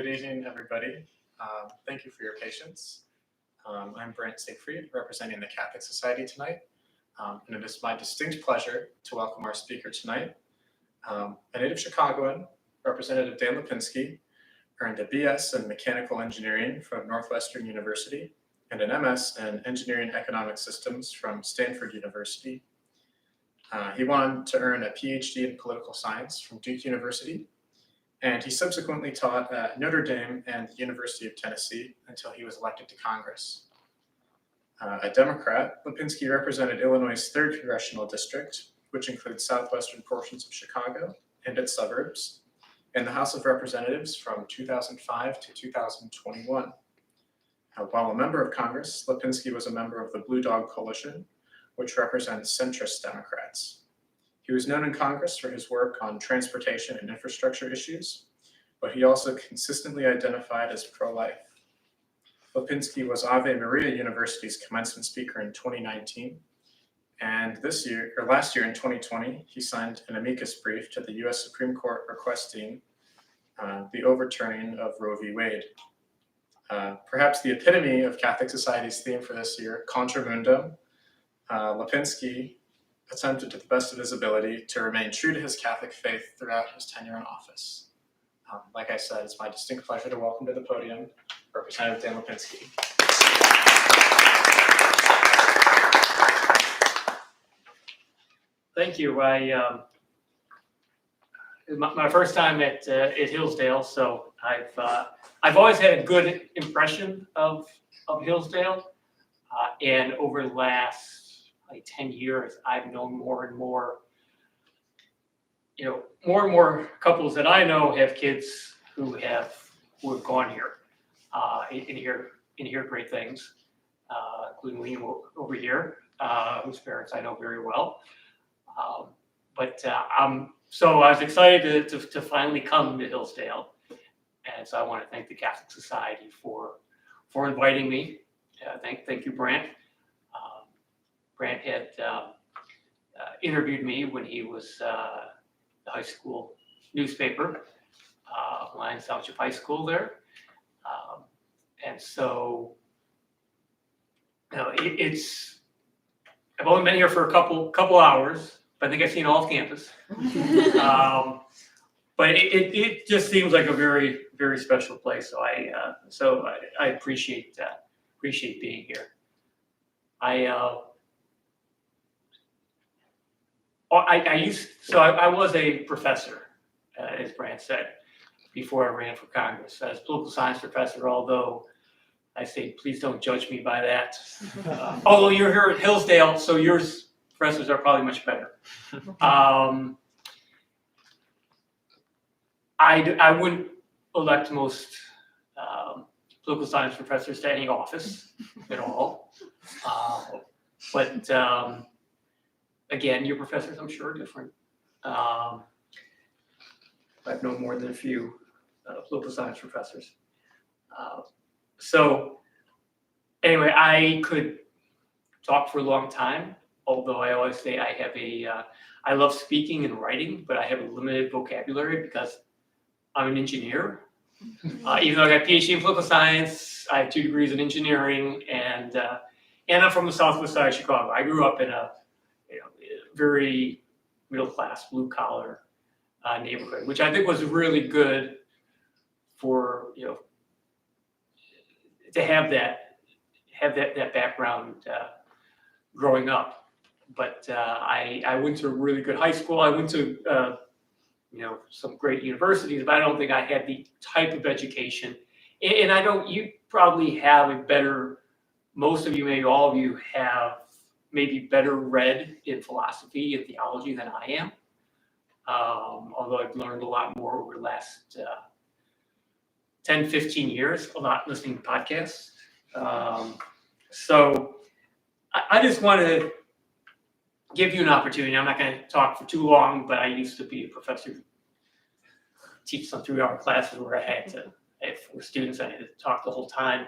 Good evening, everybody. Thank you for your patience. I'm Brent Siegfried, representing the Catholic Society tonight, and it is my distinct pleasure to welcome our speaker tonight. A native Chicagoan, Representative Dan Lipinski, earned a BS in Mechanical Engineering from Northwestern University and an MS in Engineering Economic Systems from Stanford University. He went on to earn a PhD in Political Science from Duke University, and he subsequently taught at Notre Dame and the University of Tennessee until he was elected to Congress. A Democrat, Lipinski represented Illinois' 3rd Congressional District, which includes southwestern portions of Chicago and its suburbs, in the House of Representatives from 2005 to 2021. While a member of Congress, Lipinski was a member of the Blue Dog Coalition, which represents centrist Democrats. He was known in Congress for his work on transportation and infrastructure issues, but he also consistently identified as pro-life. Lipinski was Ave Maria University's commencement speaker in 2019, and last year in 2020, he signed an amicus brief to the U.S. Supreme Court requesting the overturning of Roe v. Wade. Perhaps the epitome of Catholic Society's theme for this year, Contra Mundum, Lipinski attempted to the best of his ability to remain true to his Catholic faith throughout his tenure in office. Like I said, it's my distinct pleasure to welcome to the podium Representative Dan Lipinski. Thank you. My first time at Hillsdale, so I've always had a good impression of Hillsdale, and over the last 10 years, I've known more and more couples that I know have kids who have gone here, and hear great things, including Liam over here, whose parents I know very well. So I was excited to finally come to Hillsdale, and so I want to thank the Catholic Society for inviting me. Thank you, Brant. Brant had interviewed me when he was the high school newspaper, Lions Township High School there, and so it's. I've only been here for a couple hours, but I think I've seen all of campus. But it just seems like a very, very special place. So I appreciate being here. I was a professor, as Brant said, before I ran for Congress. I was a political science professor, although I say, please don't judge me by that. Although you're here at Hillsdale, so yours professors are probably much better. I wouldn't elect most political science professors to any office at all. But again, your professors, I'm sure, are different. I've known more than a few political science professors. So anyway, I could talk for a long time, although I always say I love speaking and writing, but I have a limited vocabulary because I'm an engineer. Even though I got a PhD in political science, I have 2 degrees in engineering, and I'm from the southwest side of Chicago. I grew up in a very middle-class, blue-collar neighborhood, which I think was really good for to have that background growing up. But I went to a really good high school. I went to some great universities, but I don't think I had the type of education. And I don't. You probably have a better. Most of you, maybe all of you, have maybe better read in philosophy and theology than I am. Although I've learned a lot more over the last 10, 15 years, a lot listening to podcasts. So I just want to give you an opportunity. I'm not going to talk for too long, but I used to be a professor, teach some 3-hour classes where I had for students, I had to talk the whole time.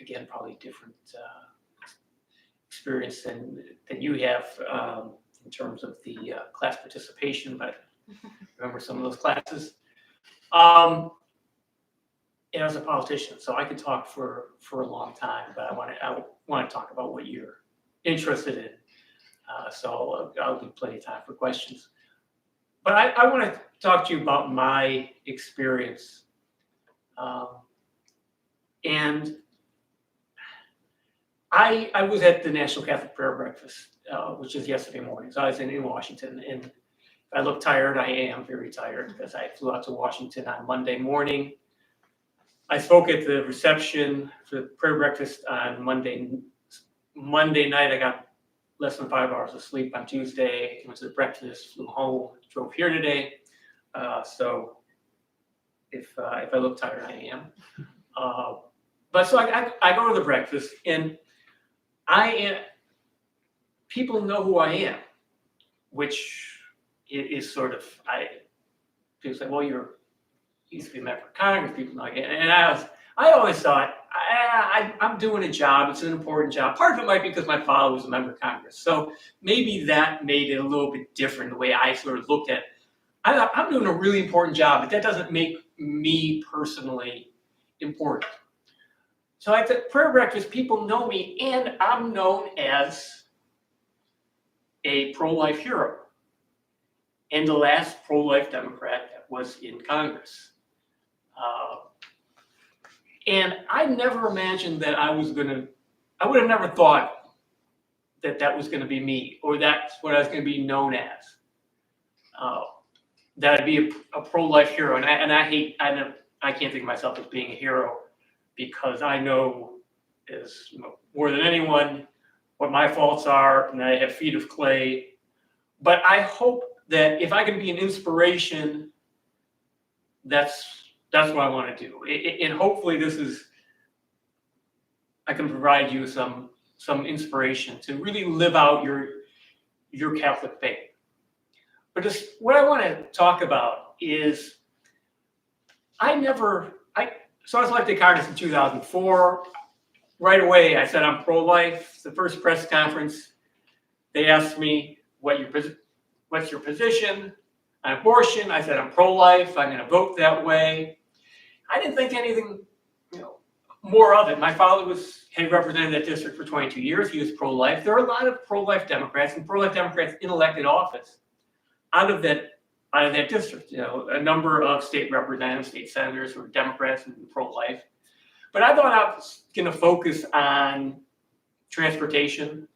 Again, probably different experience than you have in terms of the class participation, but I remember some of those classes. And I was a politician, so I could talk for a long time, but I want to talk about what you're interested in. So I'll leave plenty of time for questions. But I want to talk to you about my experience. And I was at the National Catholic Prayer Breakfast, which is yesterday morning. So I was in Washington, and if I look tired, I am very tired because I flew out to Washington on Monday morning. I spoke at the reception for the prayer breakfast on Monday night. I got less than 5 hours of sleep on Tuesday. Went to the breakfast, flew home, drove here today. So if I look tired, I am. But so I go to the breakfast, and people know who I am, which is sort of, people say, well, you used to be a member of Congress, people know you. And I always thought, I'm doing a job, it's an important job. Part of it might be because my father was a member of Congress. So maybe that made it a little bit different, the way I sort of looked at it. I thought, I'm doing a really important job, but that doesn't make me personally important. So at the prayer breakfast, people know me, and I'm known as a pro-life hero and the last pro-life Democrat that was in Congress. And I never imagined that I would have never thought that was going to be me, or that's what I was going to be known as. That I'd be a pro-life hero. And I can't think of myself as being a hero, because I know more than anyone what my faults are, and I have feet of clay. But I hope that if I can be an inspiration, that's what I want to do. And hopefully I can provide you some inspiration to really live out your Catholic faith. But just what I want to talk about is so I was elected to Congress in 2004. Right away, I said I'm pro-life. The first press conference, they asked me, what's your position on abortion? I said I'm pro-life. I'm going to vote that way. I didn't think anything, more of it. My father had represented that district for 22 years. He was pro-life. There are a lot of pro-life Democrats and pro-life Democrats in elected office out of that district. A number of state representatives, state senators who are Democrats and pro-life. But I thought I was going to focus on transportation,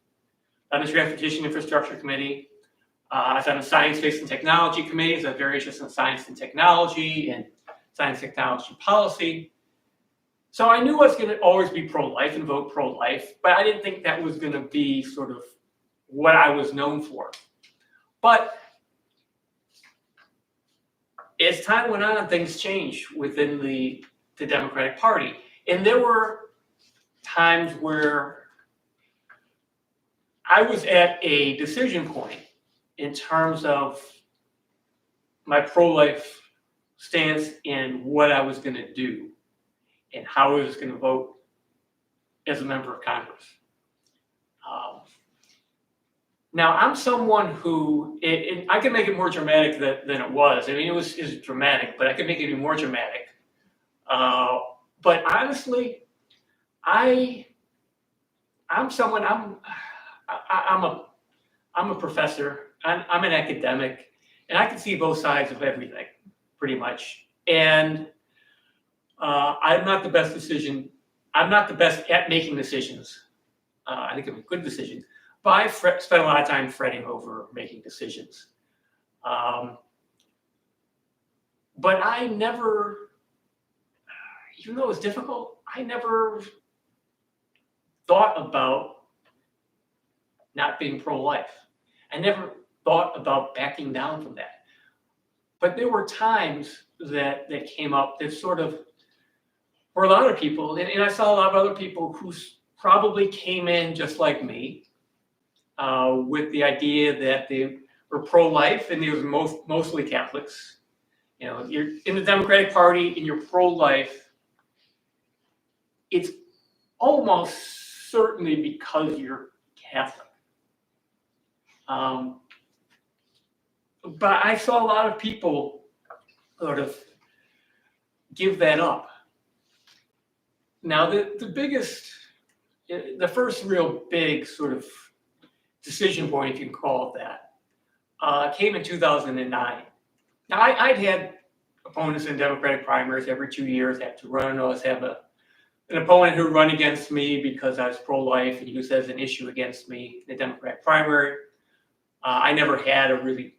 on the Transportation Infrastructure Committee. I was on the Science, Space, and Technology Committee. So I'm very interested in science and technology and science, technology, policy. So I knew I was going to always be pro-life and vote pro-life, but I didn't think that was going to be sort of what I was known for. But as time went on, things changed within the Democratic Party. And there were times where I was at a decision point in terms of my pro-life stance and what I was going to do and how I was going to vote as a member of Congress. Now, I'm someone who, I can make it more dramatic than it was. I mean, it was dramatic, but I could make it even more dramatic. But honestly, I'm a professor. I'm an academic, and I can see both sides of everything, pretty much. And I'm not the best at making decisions. I think I'm a good decision, but I spent a lot of time fretting over making decisions. But I never, even though it was difficult, I never thought about not being pro-life. I never thought about backing down from that. But there were times that came up that sort of, for a lot of people, and I saw a lot of other people who probably came in just like me, with the idea that they were pro-life, and they were mostly Catholics. You're in the Democratic Party and you're pro-life. It's almost certainly because you're Catholic. But I saw a lot of people sort of give that up. Now, the first real big sort of decision point, if you can call it that, came in 2009. Now, I'd had opponents in Democratic primaries every 2 years, have to run. I always have an opponent who run against me because I was pro-life and used as an issue against me in the Democratic primary. I never had a really,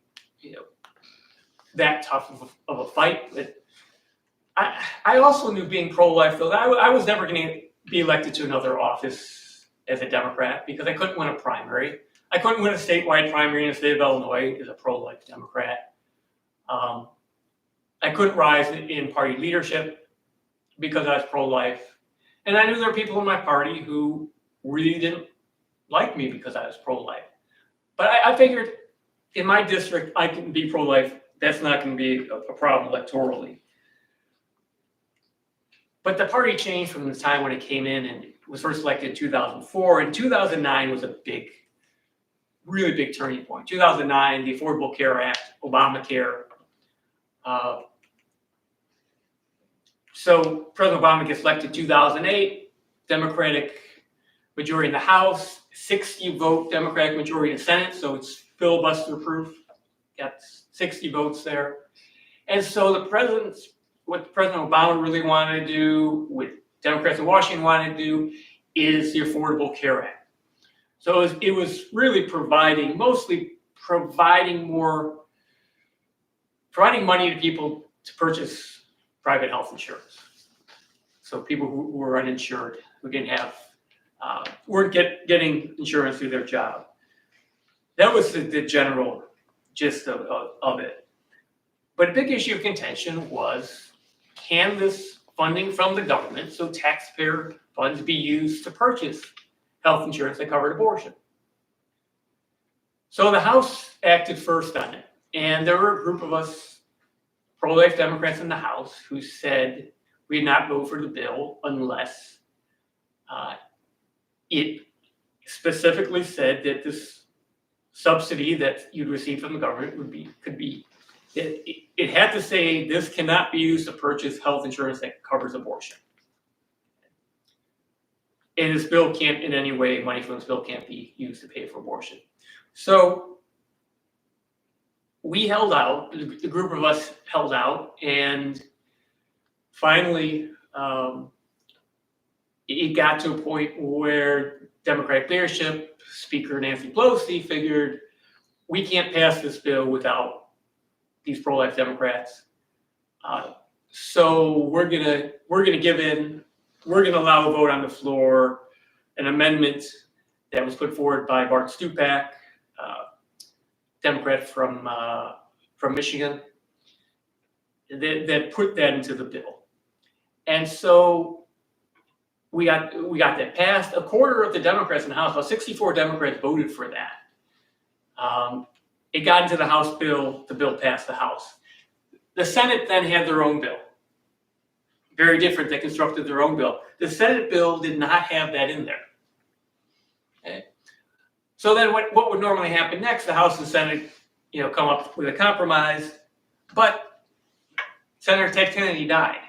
that tough of a fight. But I also knew, being pro-life, though, that I was never going to be elected to another office as a Democrat because I couldn't win a primary. I couldn't win a statewide primary in the state of Illinois as a pro-life Democrat. I couldn't rise in party leadership because I was pro-life. And I knew there were people in my party who really didn't like me because I was pro-life. But I figured in my district, I can be pro-life. That's not going to be a problem electorally. But the party changed from the time when it came in and was first elected in 2004. And 2009 was a really big turning point. 2009, the Affordable Care Act, Obamacare. So President Obama gets elected in 2008, Democratic majority in the House, 60-vote Democratic majority in the Senate, so it's filibuster proof. Got 60 votes there. And so what President Obama really wanted to do, what Democrats in Washington wanted to do, is the Affordable Care Act. So it was really providing money to people to purchase private health insurance. So people who were uninsured, who didn't have, weren't getting insurance through their job. That was the general gist of it. But a big issue of contention was, can this funding from the government, so taxpayer funds, be used to purchase health insurance that covered abortion? So the House acted first on it. And there were a group of us pro-life Democrats in the House who said we'd not vote for the bill unless it specifically said that this subsidy that you'd receive from the government it had to say this cannot be used to purchase health insurance that covers abortion. And this bill can't in any way, money from this bill can't be used to pay for abortion. So we held out, the group of us held out, and finally it got to a point where Democratic leadership, Speaker Nancy Pelosi, figured we can't pass this bill without these pro-life Democrats. So we're gonna give in. We're gonna allow a vote on the floor, an amendment that was put forward by Bart Stupak, Democrat from Michigan, that put that into the bill. And so we got that passed. A quarter of the Democrats in the House, about 64 Democrats, voted for that. It got into the House bill. The bill passed the House. The Senate then had their own bill. Very different. They constructed their own bill. The Senate bill did not have that in there. Okay. So then what would normally happen next? The House and Senate, come up with a compromise, but Senator Ted Kennedy died.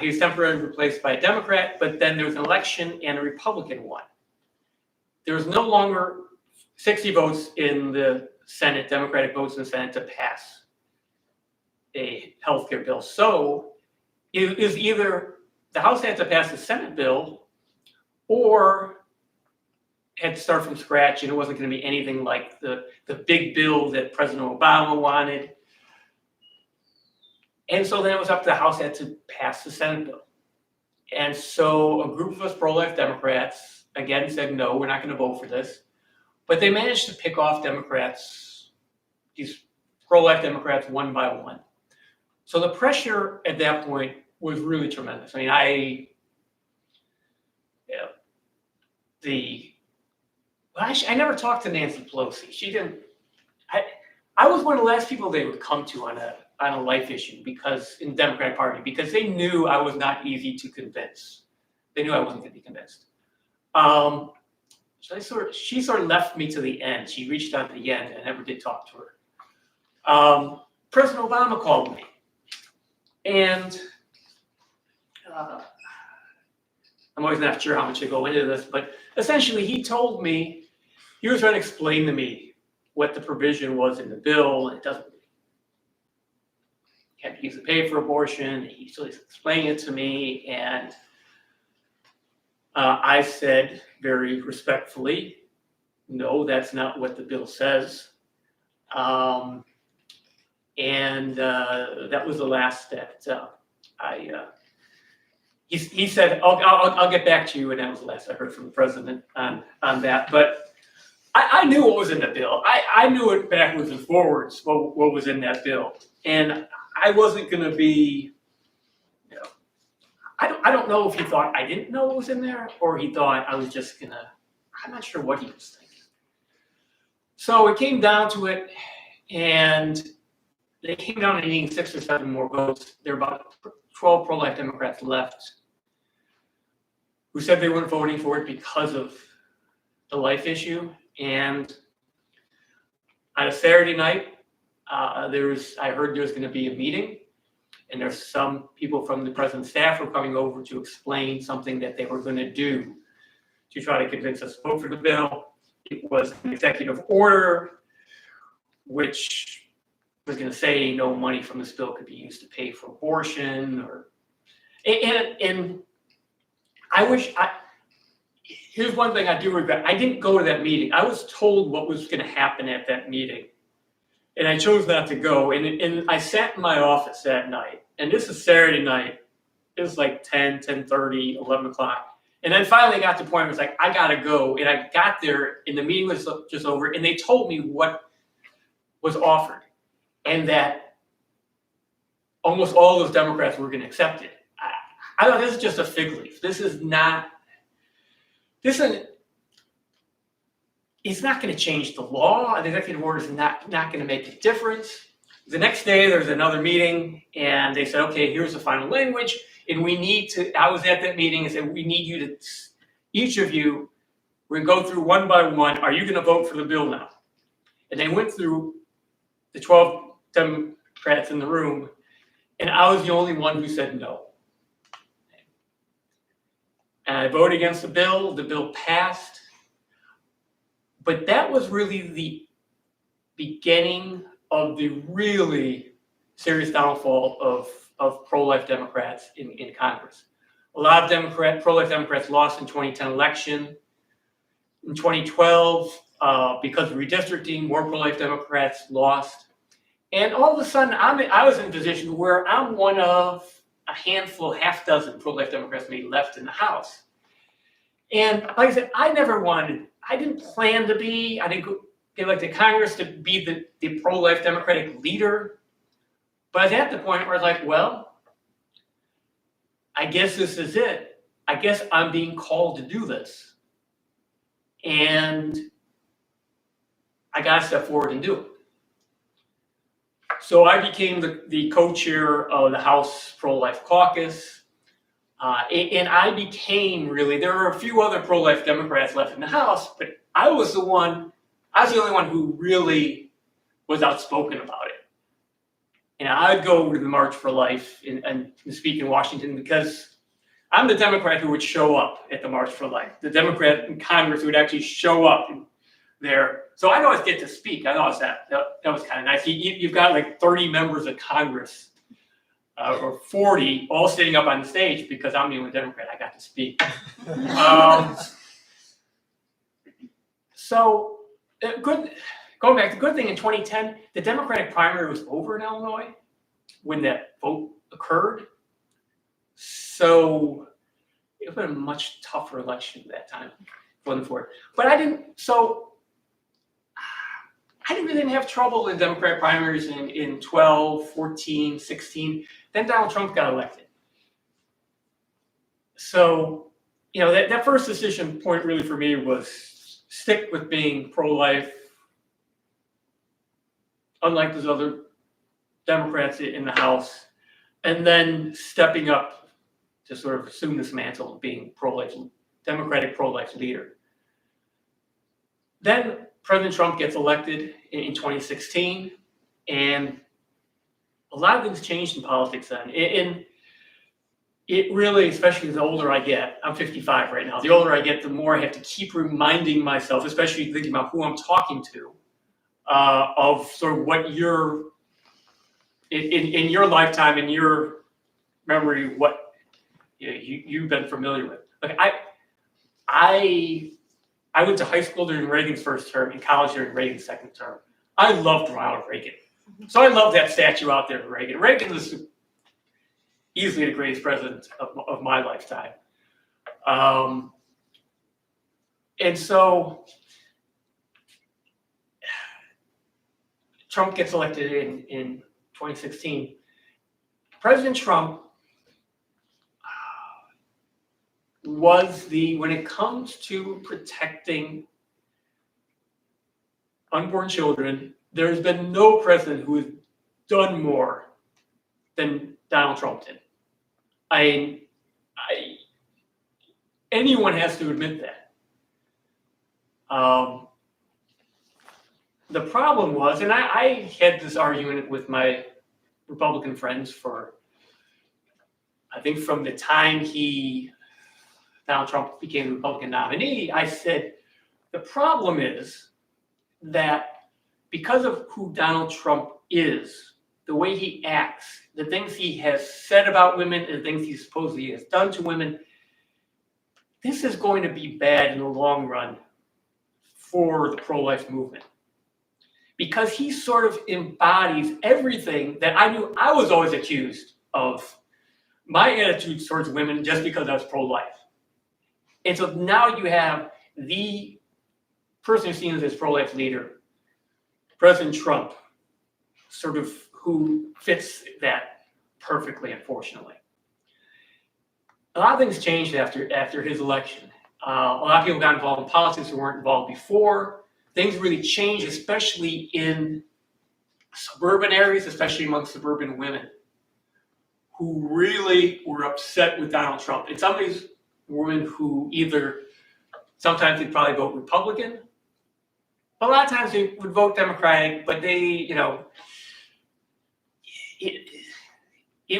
He was temporarily replaced by a Democrat, but then there was an election and a Republican won. There was no longer 60 votes in the Senate, Democratic votes in the Senate, to pass a health care bill. So it was either the House had to pass the Senate bill or had to start from scratch, and it wasn't going to be anything like the big bill that President Obama wanted. And so then it was up to the House had to pass the Senate bill. And so a group of us pro-life Democrats, again, said, no, we're not going to vote for this. But they managed to pick off Democrats, these pro-life Democrats, one by one. So the pressure at that point was really tremendous. I mean, I never talked to Nancy Pelosi. She didn't. I was one of the last people they would come to on a life issue, because in the Democratic Party, because they knew I was not easy to convince. They knew I wasn't going to be convinced. So she sort of left me to the end. She reached out at the end, and I never did talk to her. President Obama called me, And I'm always not sure how much to go into this, but essentially he told me, he was trying to explain to me what the provision was in the bill, and it doesn't have to use to pay for abortion. He was explaining it to me, and I said very respectfully, no, that's not what the bill says. And that was the last that he said, I'll get back to you, and that was the last I heard from the president on that. But I knew what was in the bill. I knew it backwards and forwards, what was in that bill. And I wasn't going to be, I don't know if he thought I didn't know what was in there, or he thought I was just going to, I'm not sure what he was thinking. So it came down to it, and they came down to needing 6 or 7 more votes. There were about 12 pro-life Democrats left who said they weren't voting for it because of the life issue. And on a Saturday night, I heard there was going to be a meeting, and there's some people from the president's staff were coming over to explain something that they were going to do to try to convince us to vote for the bill. It was an executive order, which was going to say no money from this bill could be used to pay for abortion, and here's one thing I do regret. I didn't go to that meeting. I was told what was going to happen at that meeting, and I chose not to go. And I sat in my office that night, and this is Saturday night. It was like 10:30, 11 o'clock. And then finally got to the point where it was like, I got to go. And I got there, and the meeting was just over, and they told me what was offered, and that almost all those Democrats were going to accept it. I thought, this is just a fig leaf. It's not going to change the law. The executive order is not going to make a difference. The next day, there's another meeting, and they said, okay, here's the final language, and I was at that meeting and said, we need you to, each of you, we're going to go through one by one. Are you going to vote for the bill now? And they went through the 12 Democrats in the room, and I was the only one who said no. And I voted against the bill. The bill passed. But that was really the beginning of the really serious downfall of pro-life Democrats in Congress. A lot of pro-life Democrats lost in the 2010 election. In 2012, because of redistricting, more pro-life Democrats lost. And all of a sudden, I was in a position where I'm one of a handful, half dozen pro-life Democrats maybe left in the House. And like I said, I didn't plan to be, I didn't get elected to Congress to be the pro-life Democratic leader. But I was at the point where I was like, well, I guess this is it. I guess I'm being called to do this. And I got to step forward and do it. So I became the co-chair of the House Pro-Life Caucus. And I became there were a few other pro-life Democrats left in the House, but I was the only one who really was outspoken about it. And I'd go to the March for Life and speak in Washington because I'm the Democrat who would show up at the March for Life, the Democrat in Congress who would actually show up there. So I'd always get to speak. I thought that was kind of nice. You've got like 30 members of Congress, or 40, all sitting up on the stage because I'm the only Democrat. I got to speak. Going back, the good thing in 2010, the Democratic primary was over in Illinois when that vote occurred. So it was a much tougher election at that time. Wasn't for it. But I didn't really have trouble in Democratic primaries in 12, 14, 16. Then Donald Trump got elected. So, that first decision point really for me was stick with being pro-life, unlike those other Democrats in the House, and then stepping up to sort of assume this mantle of being pro-life, Democratic pro-life leader. Then President Trump gets elected in 2016, and a lot of things changed in politics then. And it really, especially the older I get, I'm 55 right now, the older I get, the more I have to keep reminding myself, especially thinking about who I'm talking to, of sort of what in your lifetime, in your memory, what you've been familiar with. Like I went to high school during Reagan's first term and college during Reagan's second term. I loved Ronald Reagan. So I love that statue out there of Reagan. Reagan was easily the greatest president of my lifetime. And so Trump gets elected in 2016. President Trump was when it comes to protecting unborn children, there's been no president who has done more than Donald Trump did. Anyone has to admit that. The problem was, and I had this argument with my Republican friends for, I think from the time Donald Trump became the Republican nominee, I said, the problem is that because of who Donald Trump is, the way he acts, the things he has said about women, and the things he supposedly has done to women, this is going to be bad in the long run for the pro-life movement. Because he sort of embodies everything that I knew I was always accused of, my attitude towards women just because I was pro-life. And so now you have the person who's seen as pro-life leader, President Trump, sort of who fits that perfectly, unfortunately. A lot of things changed after his election. A lot of people got involved in politics who weren't involved before. Things really changed, especially in suburban areas, especially among suburban women, who really were upset with Donald Trump. And some of these women who sometimes they'd probably vote Republican, but a lot of times they would vote Democratic, but they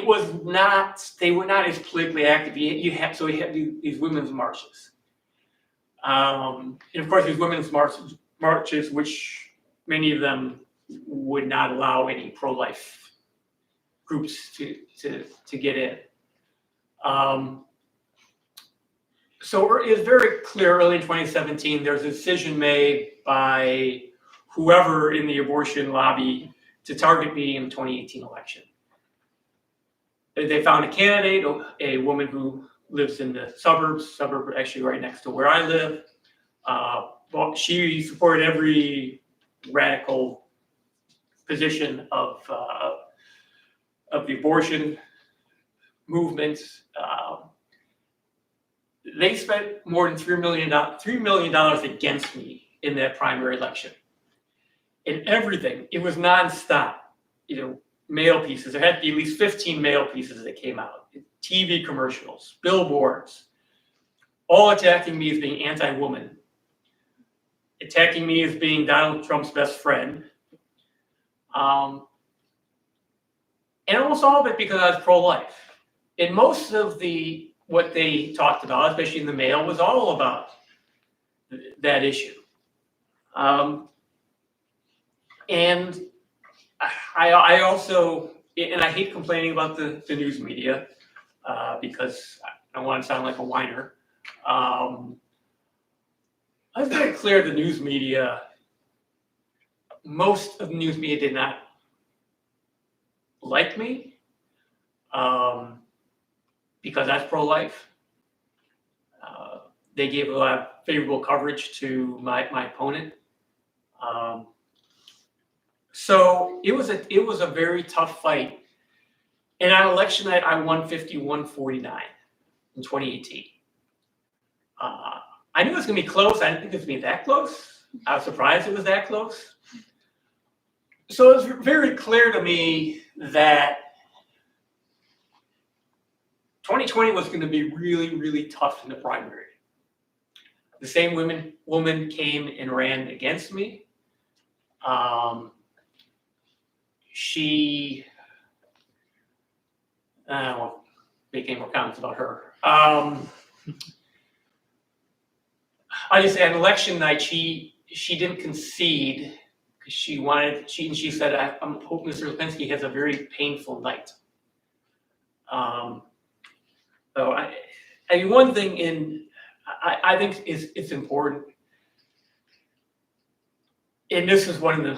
were not as politically active. You had these women's marches. And of course, these women's marches, which many of them would not allow any pro-life groups to get in. So it was very clear early in 2017, there's a decision made by whoever in the abortion lobby to target me in the 2018 election. They found a candidate, a woman who lives in the suburb actually right next to where I live. She supported every radical position of the abortion movement. They spent more than $3 million against me in that primary election. And everything, it was nonstop. Mail pieces. There had to be at least 15 mail pieces that came out. TV commercials, billboards, all attacking me as being anti-woman, attacking me as being Donald Trump's best friend. And almost all of it because I was pro-life. And most of what they talked about, especially in the mail, was all about that issue. And I also, and I hate complaining about the news media because I don't want to sound like a whiner. I was very clear the news media, most of the news media did not like me because I was pro-life. They gave a lot of favorable coverage to my opponent. So it was a very tough fight. And on election night, I won 51-49 in 2018. I knew it was going to be close. I didn't think it was going to be that close. I was surprised it was that close. So it was very clear to me that 2020 was going to be really, really tough in the primary. The same woman came and ran against me. She I won't make any more comments about her. I just say on election night, she didn't concede because she said, I hope Mr. Lipinski has a very painful night. So I mean, one thing I think it's important, and this is one of the,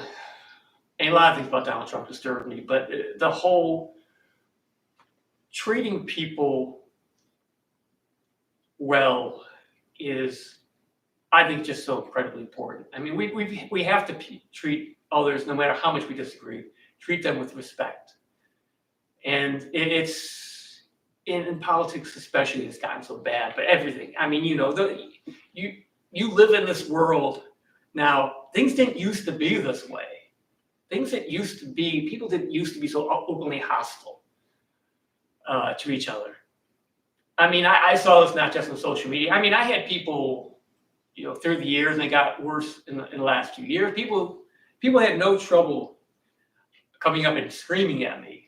and a lot of things about Donald Trump disturb me, but the whole treating people well is, I think, just so incredibly important. I mean, we have to treat others, no matter how much we disagree, treat them with respect. And it's in politics especially, it's gotten so bad. But everything, I mean, you know, you live in this world now. Things didn't used to be this way. Things that used to be, people didn't used to be so openly hostile to each other. I mean, I saw this not just on social media. I mean, I had people, you know, through the years, and it got worse in the last few years. People had no trouble coming up and screaming at me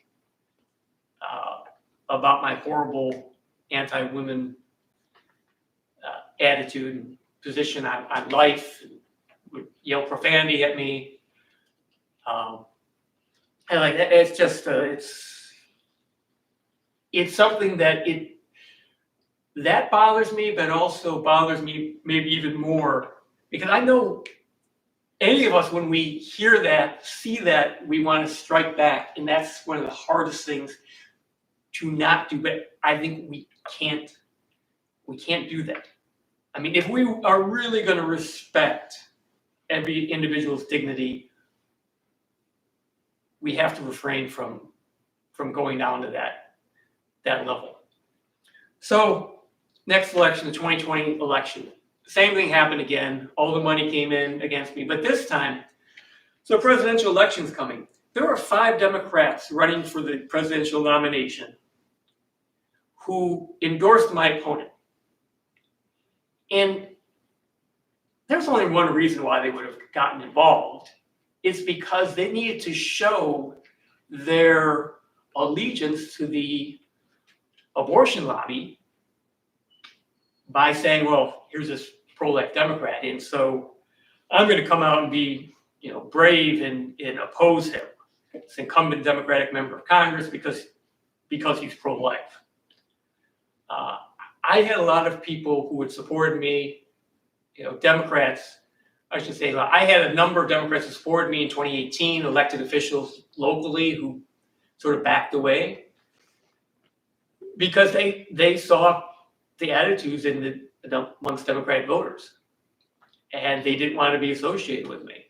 about my horrible anti-women attitude and position on life, and would yell profanity at me. And like, it's just, it's something that bothers me, but also bothers me maybe even more, because I know any of us, when we hear that, see that, we want to strike back, and that's one of the hardest things to not do. But I think we can't do that. I mean, if we are really going to respect every individual's dignity, we have to refrain from going down to that level. So next election, the 2020 election, same thing happened again. All the money came in against me, but this time, so presidential election's coming. There are 5 Democrats running for the presidential nomination who endorsed my opponent. And there's only one reason why they would have gotten involved. It's because they needed to show their allegiance to the abortion lobby by saying, well, here's this pro-life Democrat, and so I'm going to come out and be, you know, brave and oppose him, this incumbent Democratic member of Congress, because he's pro-life. I had a lot of people who would support me, you know, Democrats, I should say. I had a number of Democrats who supported me in 2018, elected officials locally who sort of backed away because they saw the attitudes amongst Democratic voters, and they didn't want to be associated with me.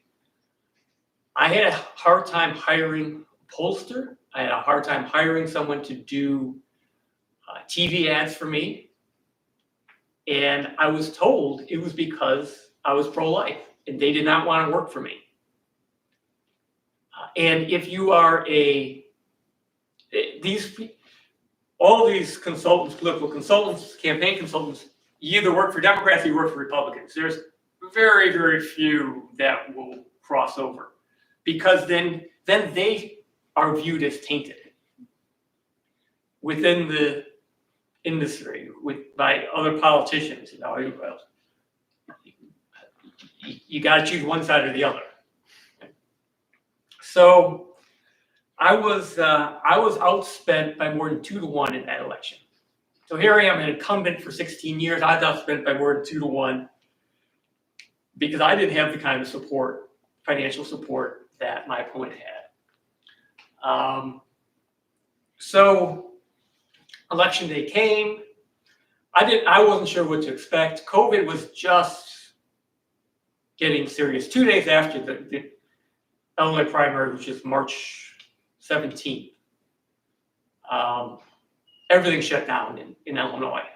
I had a hard time hiring a pollster. I had a hard time hiring someone to do TV ads for me. And I was told it was because I was pro-life and they did not want to work for me. And if you are all these consultants, political consultants, campaign consultants, you either work for Democrats or you work for Republicans. There's very, very few that will cross over, because then they are viewed as tainted within the industry by other politicians. You know, you got to choose one side or the other. So I was outspent by more than 2-1 in that election. So here I am, an incumbent for 16 years. I was outspent by more than 2-1 because I didn't have the kind of support, financial support, that my opponent had. So election day came. I wasn't sure what to expect. COVID was just getting serious. 2 days after the Illinois primary, which is March 17th, everything shut down in Illinois.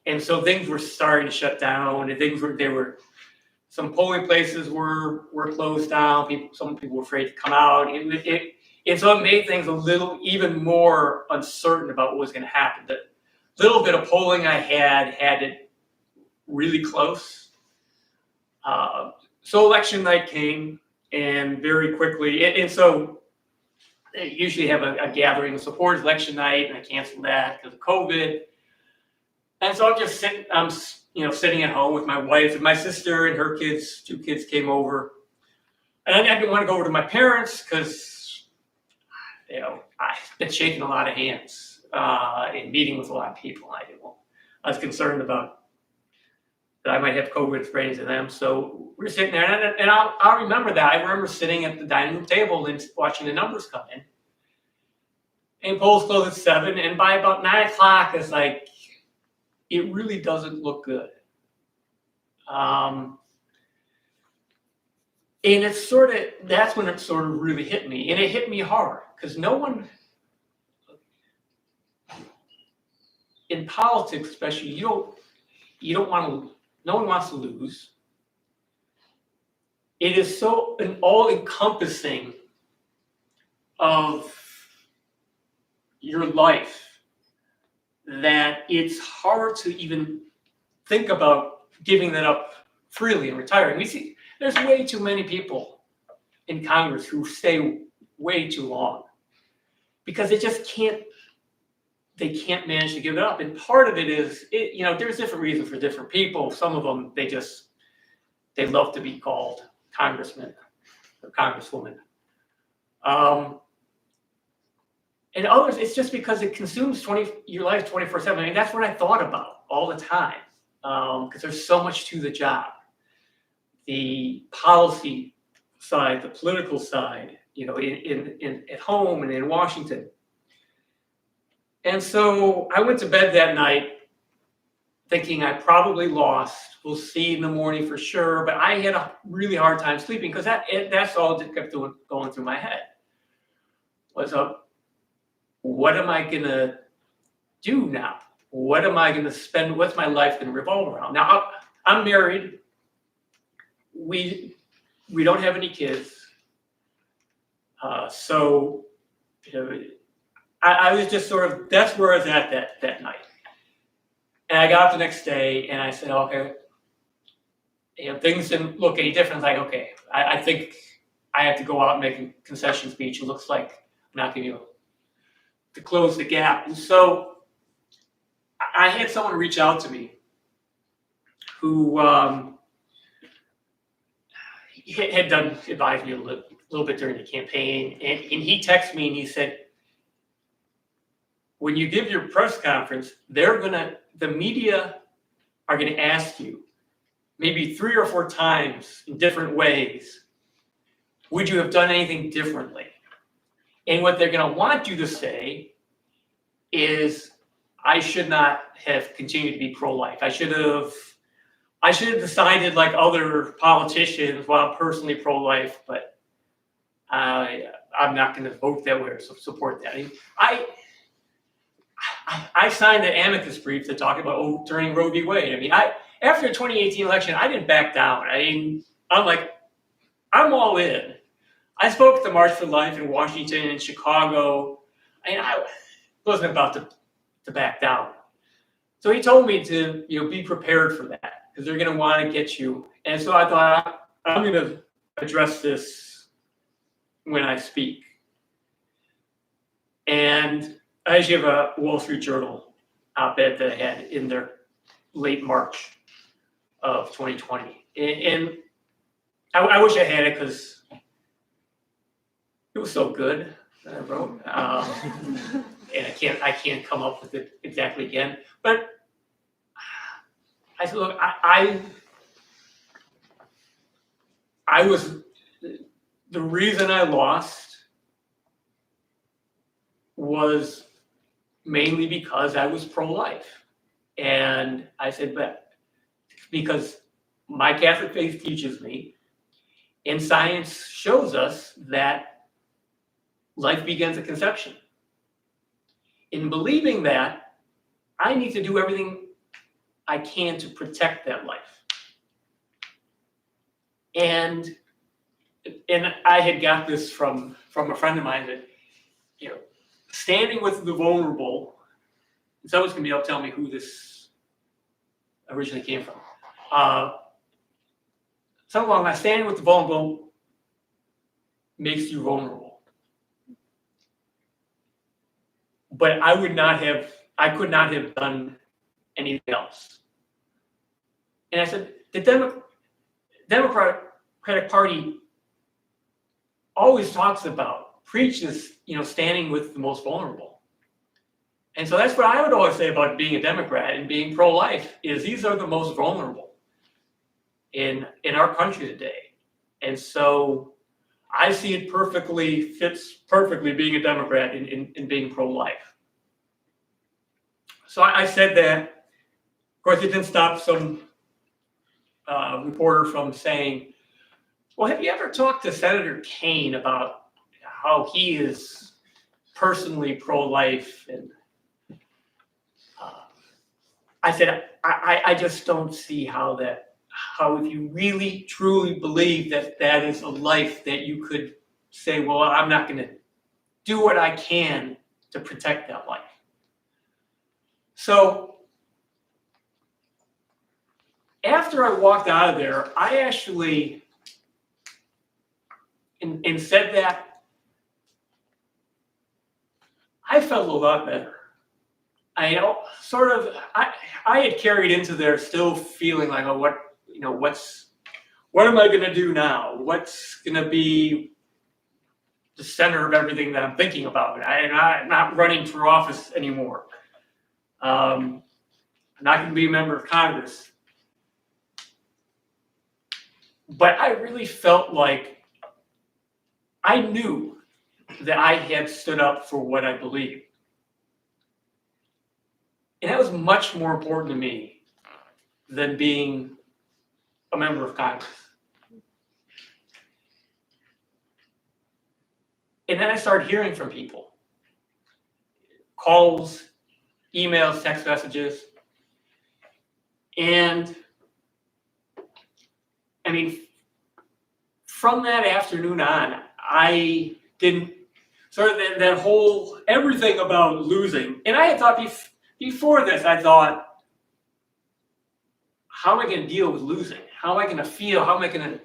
And so things were starting to shut down, and some polling places were closed down. Some people were afraid to come out. And so it made things a little even more uncertain about what was going to happen. The little bit of polling I had it really close. So election night came, and very quickly, and so they usually have a gathering of support election night, and I canceled that because of COVID. And so I'm just sitting, sitting at home with my wife and my sister and her kids. 2 kids came over, and I didn't want to go over to my parents because, I've been shaking a lot of hands and meeting with a lot of people. I was concerned about that I might have COVID spreading to them. So we're sitting there, and I'll remember that. I remember sitting at the dining room table and watching the numbers come in. And polls close at 7, and by about 9 o'clock, it's like, it really doesn't look good. And that's when it sort of really hit me. And it hit me hard because in politics especially, no one wants to lose. It is so an all-encompassing of your life that it's hard to even think about giving that up freely and retiring. We see there's way too many people in Congress who stay way too long because they just can't manage to give it up. And part of it is, there's different reasons for different people. Some of them, they love to be called congressman or congresswoman. And others, it's just because it consumes your life 24/7. I mean, that's what I thought about all the time, because there's so much to the job. The policy side, the political side, at home and in Washington. And so I went to bed that night thinking I probably lost. We'll see in the morning for sure. But I had a really hard time sleeping because that's all that kept going through my head. What am I going to do now? What am I going to spend? What's my life going to revolve around? Now, I'm married. We don't have any kids. So I was just sort of, that's where I was at that night. And I got up the next day and I said, okay, things didn't look any different. Like, okay, I think I have to go out and make a concession speech. It looks like I'm not going to be able to close the gap. And so I had someone reach out to me who had advised me a little bit during the campaign. And he texted me and he said, when you give your press conference, the media are going to ask you maybe 3 or 4 times in different ways, would you have done anything differently? And what they're going to want you to say is, I should not have continued to be pro-life. I should have decided like other politicians, well, I'm personally pro-life, but I'm not going to vote that way or support that. I signed an amicus brief to talk about during Roe v. Wade. I mean, after the 2018 election, I didn't back down. I'm like, I'm all in. I spoke at the March for Life in Washington and Chicago, and I wasn't about to back down. So he told me to be prepared for that because they're going to want to get you. And so I thought, I'm going to address this when I speak. And I actually have a Wall Street Journal op-ed that I had in there late March of 2020. And I wish I had it because it was so good that I wrote. And I can't come up with it exactly again. But I said, look, I was, the reason I lost was mainly because I was pro-life. And I said, but because my Catholic faith teaches me, and science shows us that life begins at conception. In believing that, I need to do everything I can to protect that life. And I had got this from a friend of mine that, standing with the vulnerable, someone's going to be able to tell me who this originally came from. Something along that, standing with the vulnerable makes you vulnerable. but I could not have done anything else. And I said, the Democratic Party always preaches, standing with the most vulnerable. And so that's what I would always say about being a Democrat and being pro-life, is these are the most vulnerable in our country today. And so I see it fits perfectly being a Democrat in being pro-life. So I said that. Of course, it didn't stop some reporter from saying, well, have you ever talked to Senator Kane about how he is personally pro-life? And I said, I just don't see how if you really truly believe that is a life, that you could say, well, I'm not going to do what I can to protect that life. So after I walked out of there, I actually, and said that, I felt a lot better. I had carried into there still feeling like, oh, what am I going to do now? What's going to be the center of everything that I'm thinking about? I'm not running for office anymore. I'm not going to be a member of Congress. But I really felt like I knew that I had stood up for what I believed. And that was much more important to me than being a member of Congress. And then I started hearing from people. Calls, emails, text messages. And I mean, from that afternoon on, I didn't sort of that whole everything about losing. And I had thought before this, I thought, how am I going to deal with losing? How am I going to feel? What am I going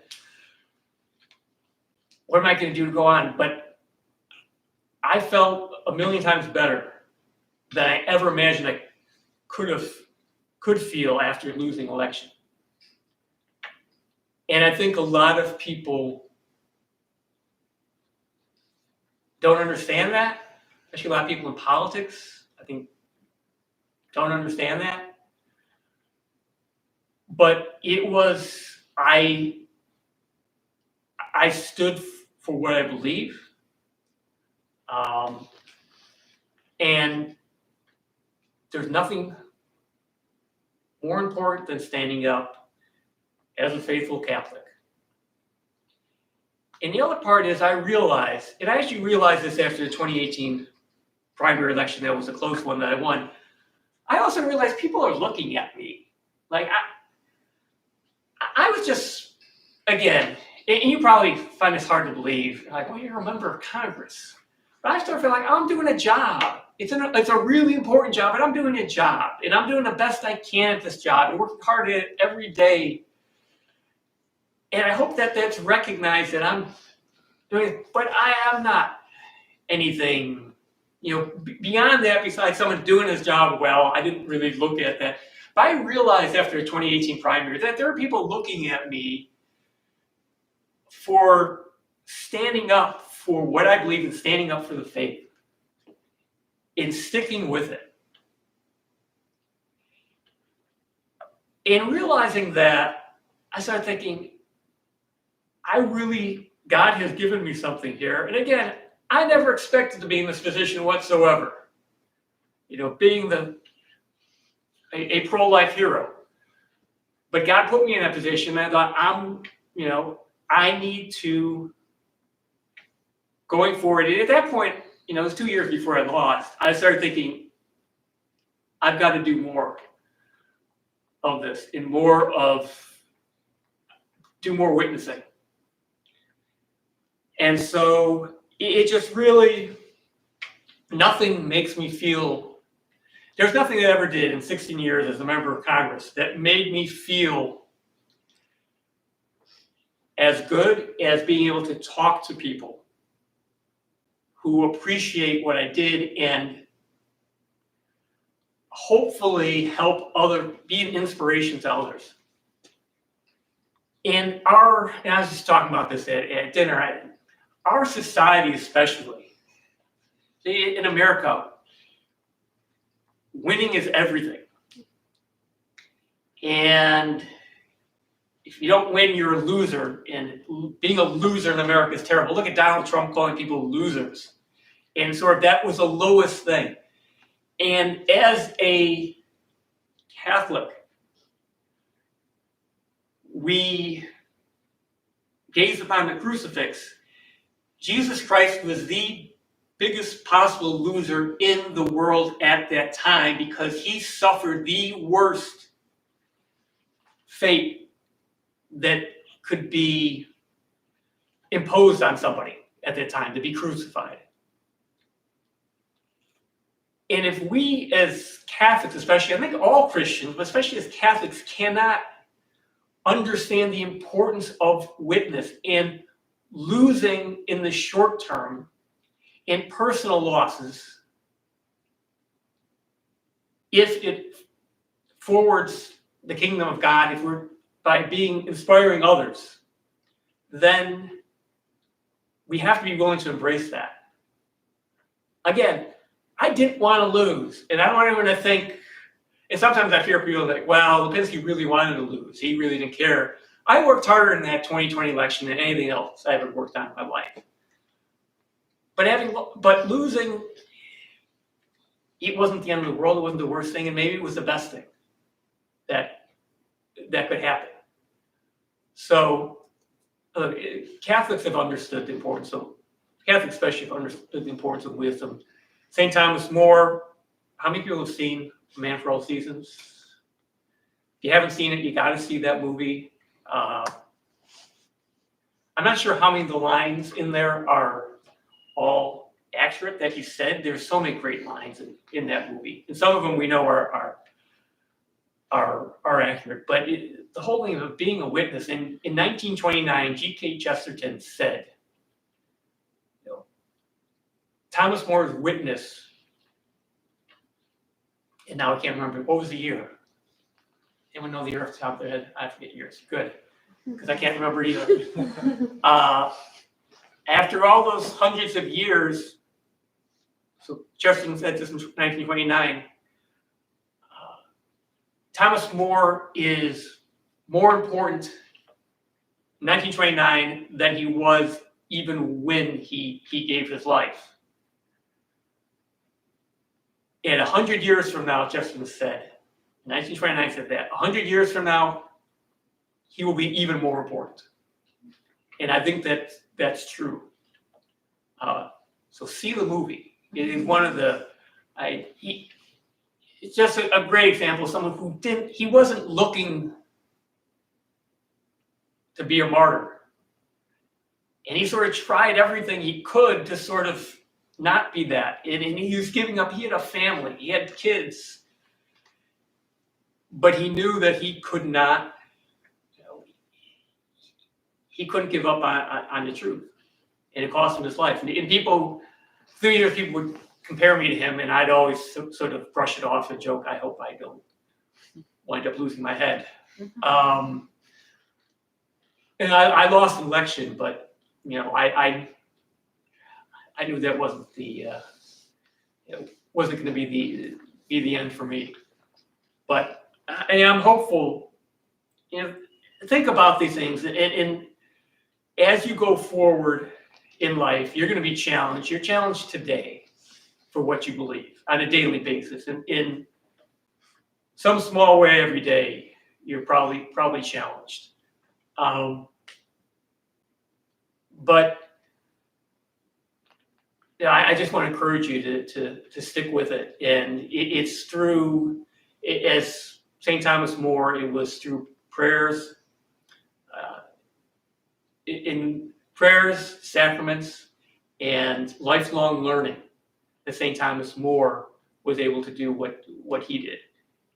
to do to go on? But I felt a million times better than I ever imagined I could feel after losing election. And I think a lot of people don't understand that, especially a lot of people in politics, I think, don't understand that. But it was, I stood for what I believe. And there's nothing more important than standing up as a faithful Catholic. And the other part is I actually realized this after the 2018 primary election, that was a close one that I won. I also realized people are looking at me. Like, I was just, again, and you probably find this hard to believe, like, well, you're a member of Congress. But I started feeling like, I'm doing a job. It's a really important job, and I'm doing a job. And I'm doing the best I can at this job and working hard at it every day. And I hope that that's recognized that I'm doing it, but I am not anything, beyond that, besides someone doing his job well. I didn't really look at that. But I realized after the 2018 primary that there are people looking at me for standing up for what I believe in, standing up for the faith, and sticking with it. And realizing that, I started thinking, God has given me something here. And again, I never expected to be in this position whatsoever. Being a pro-life hero. But God put me in that position, and I thought, I need to, going forward. And at that point, it was 2 years before I lost. I started thinking, I've got to do more of this and do more witnessing. And so it just really, nothing makes me feel, there's nothing that I ever did in 16 years as a member of Congress that made me feel as good as being able to talk to people who appreciate what I did and hopefully help be an inspiration to others. And I was just talking about this at dinner, our society especially, in America, winning is everything. And if you don't win, you're a loser. And being a loser in America is terrible. Look at Donald Trump calling people losers. And sort of that was the lowest thing. And as a Catholic, we gaze upon the crucifix. Jesus Christ was the biggest possible loser in the world at that time because he suffered the worst fate that could be imposed on somebody at that time, to be crucified. And if we as Catholics, especially, I think all Christians, but especially as Catholics, cannot understand the importance of witness and losing in the short term in personal losses, if it forwards the kingdom of God, if we're by inspiring others, then we have to be willing to embrace that. Again, I didn't want to lose, and I don't want anyone to think, and sometimes I fear people that, well, Lipinski really wanted to lose. He really didn't care. I worked harder in that 2020 election than anything else I ever worked on in my life. But losing, it wasn't the end of the world. It wasn't the worst thing, and maybe it was the best thing that could happen. So Catholics have understood the importance of, Catholics especially have understood the importance of wisdom. St. Thomas More, how many people have seen A Man for All Seasons? If you haven't seen it, you got to see that movie. I'm not sure how many of the lines in there are all accurate that he said. There's so many great lines in that movie, and some of them we know are accurate. But the whole thing of being a witness, in 1929, G.K. Chesterton said, Thomas More's witness, and now I can't remember, what was the year? Anyone know the year off the top of their head? I forget years. Good, because I can't remember either. After all those hundreds of years, so Chesterton said this in 1929, Thomas More is more important in 1929 than he was even when he gave his life. And 100 years from now, Chesterton said, 1929 said that, 100 years from now, he will be even more important. And I think that's true. So see the movie. It is one of the, it's just a great example of someone who he wasn't looking to be a martyr. And he sort of tried everything he could to sort of not be that. And he was giving up. He had a family. He had kids. But he knew that he could not, he couldn't give up on the truth. And it cost him his life. And people, through the years, people would compare me to him, and I'd always sort of brush it off and joke, I hope I don't wind up losing my head. And I lost an election, but I knew that wasn't wasn't going to be the end for me. But and I'm hopeful. Think about these things, and as you go forward in life, you're going to be challenged. You're challenged today for what you believe on a daily basis, and in some small way every day, you're probably challenged. But I just want to encourage you to stick with it, and it's through, as St. Thomas More, it was through prayers, in prayers, sacraments, and lifelong learning that St. Thomas More was able to do what he did.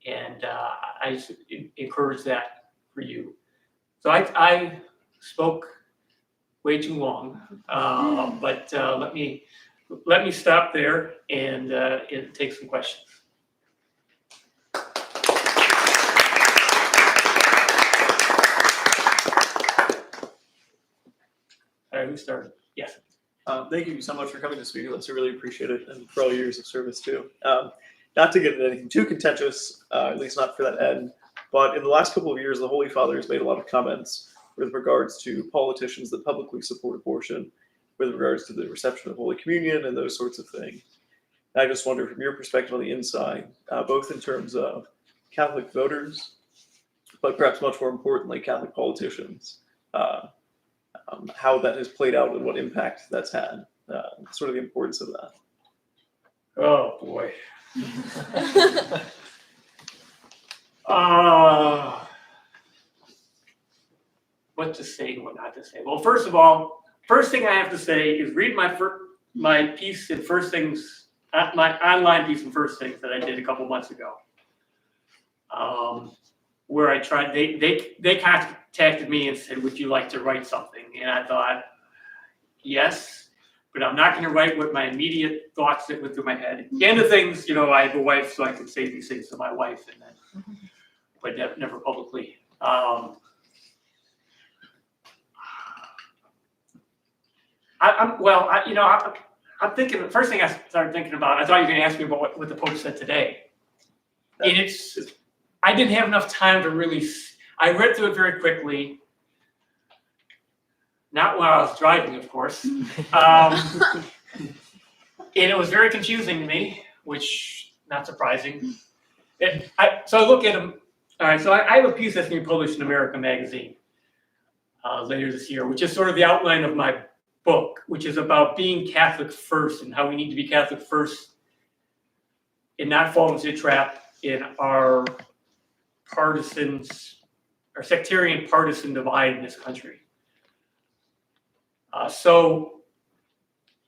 And I just encourage that for you. So I spoke way too long, but let me stop there and take some questions. me started. Yes. Thank you so much for coming to speak with us. I really appreciate it, and for all your years of service too. Not to get into anything too contentious, at least not for that end, but in the last couple of years, the Holy Father has made a lot of comments with regards to politicians that publicly support abortion, with regards to the reception of Holy Communion and those sorts of things. And I just wonder, from your perspective on the inside, both in terms of Catholic voters, but perhaps much more importantly, Catholic politicians, how that has played out and what impact that's had, sort of the importance of that. Oh boy. What to say and what not to say. Well, first of all, first thing I have to say is read my piece in First Things, my online piece in First Things that I did a couple months ago, where I tried. They contacted me and said, "Would you like to write something?" And I thought, yes, but I'm not going to write what my immediate thoughts that went through my head. The end of things, I have a wife, so I can say these things to my wife, and then, but never publicly. I'm thinking, the first thing I started thinking about, I thought you were going to ask me about what the Pope said today. And I didn't have enough time to really, I read through it very quickly. Not while I was driving, of course. And it was very confusing to me, which, not surprising. So I look at him, all right, so I have a piece that's going to be published in America Magazine later this year, which is sort of the outline of my book, which is about being Catholic first and how we need to be Catholic first and not fall into the trap in our sectarian partisan divide in this country. So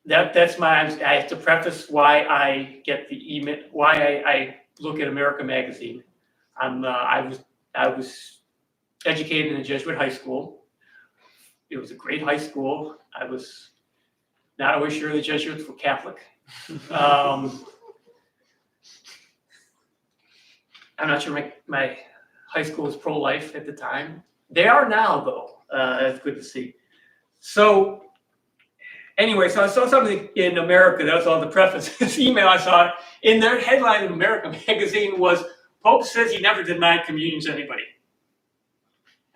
that's I have to preface why I get the email, why I look at America Magazine. I was educated in a Jesuit high school. It was a great high school. I was not always sure the Jesuits were Catholic. I'm not sure my high school was pro-life at the time. They are now, though. It's good to see. So anyway, so I saw something in America. That was all the preface. This email I saw in their headline in America Magazine was, "Pope says he never denied communion to anybody."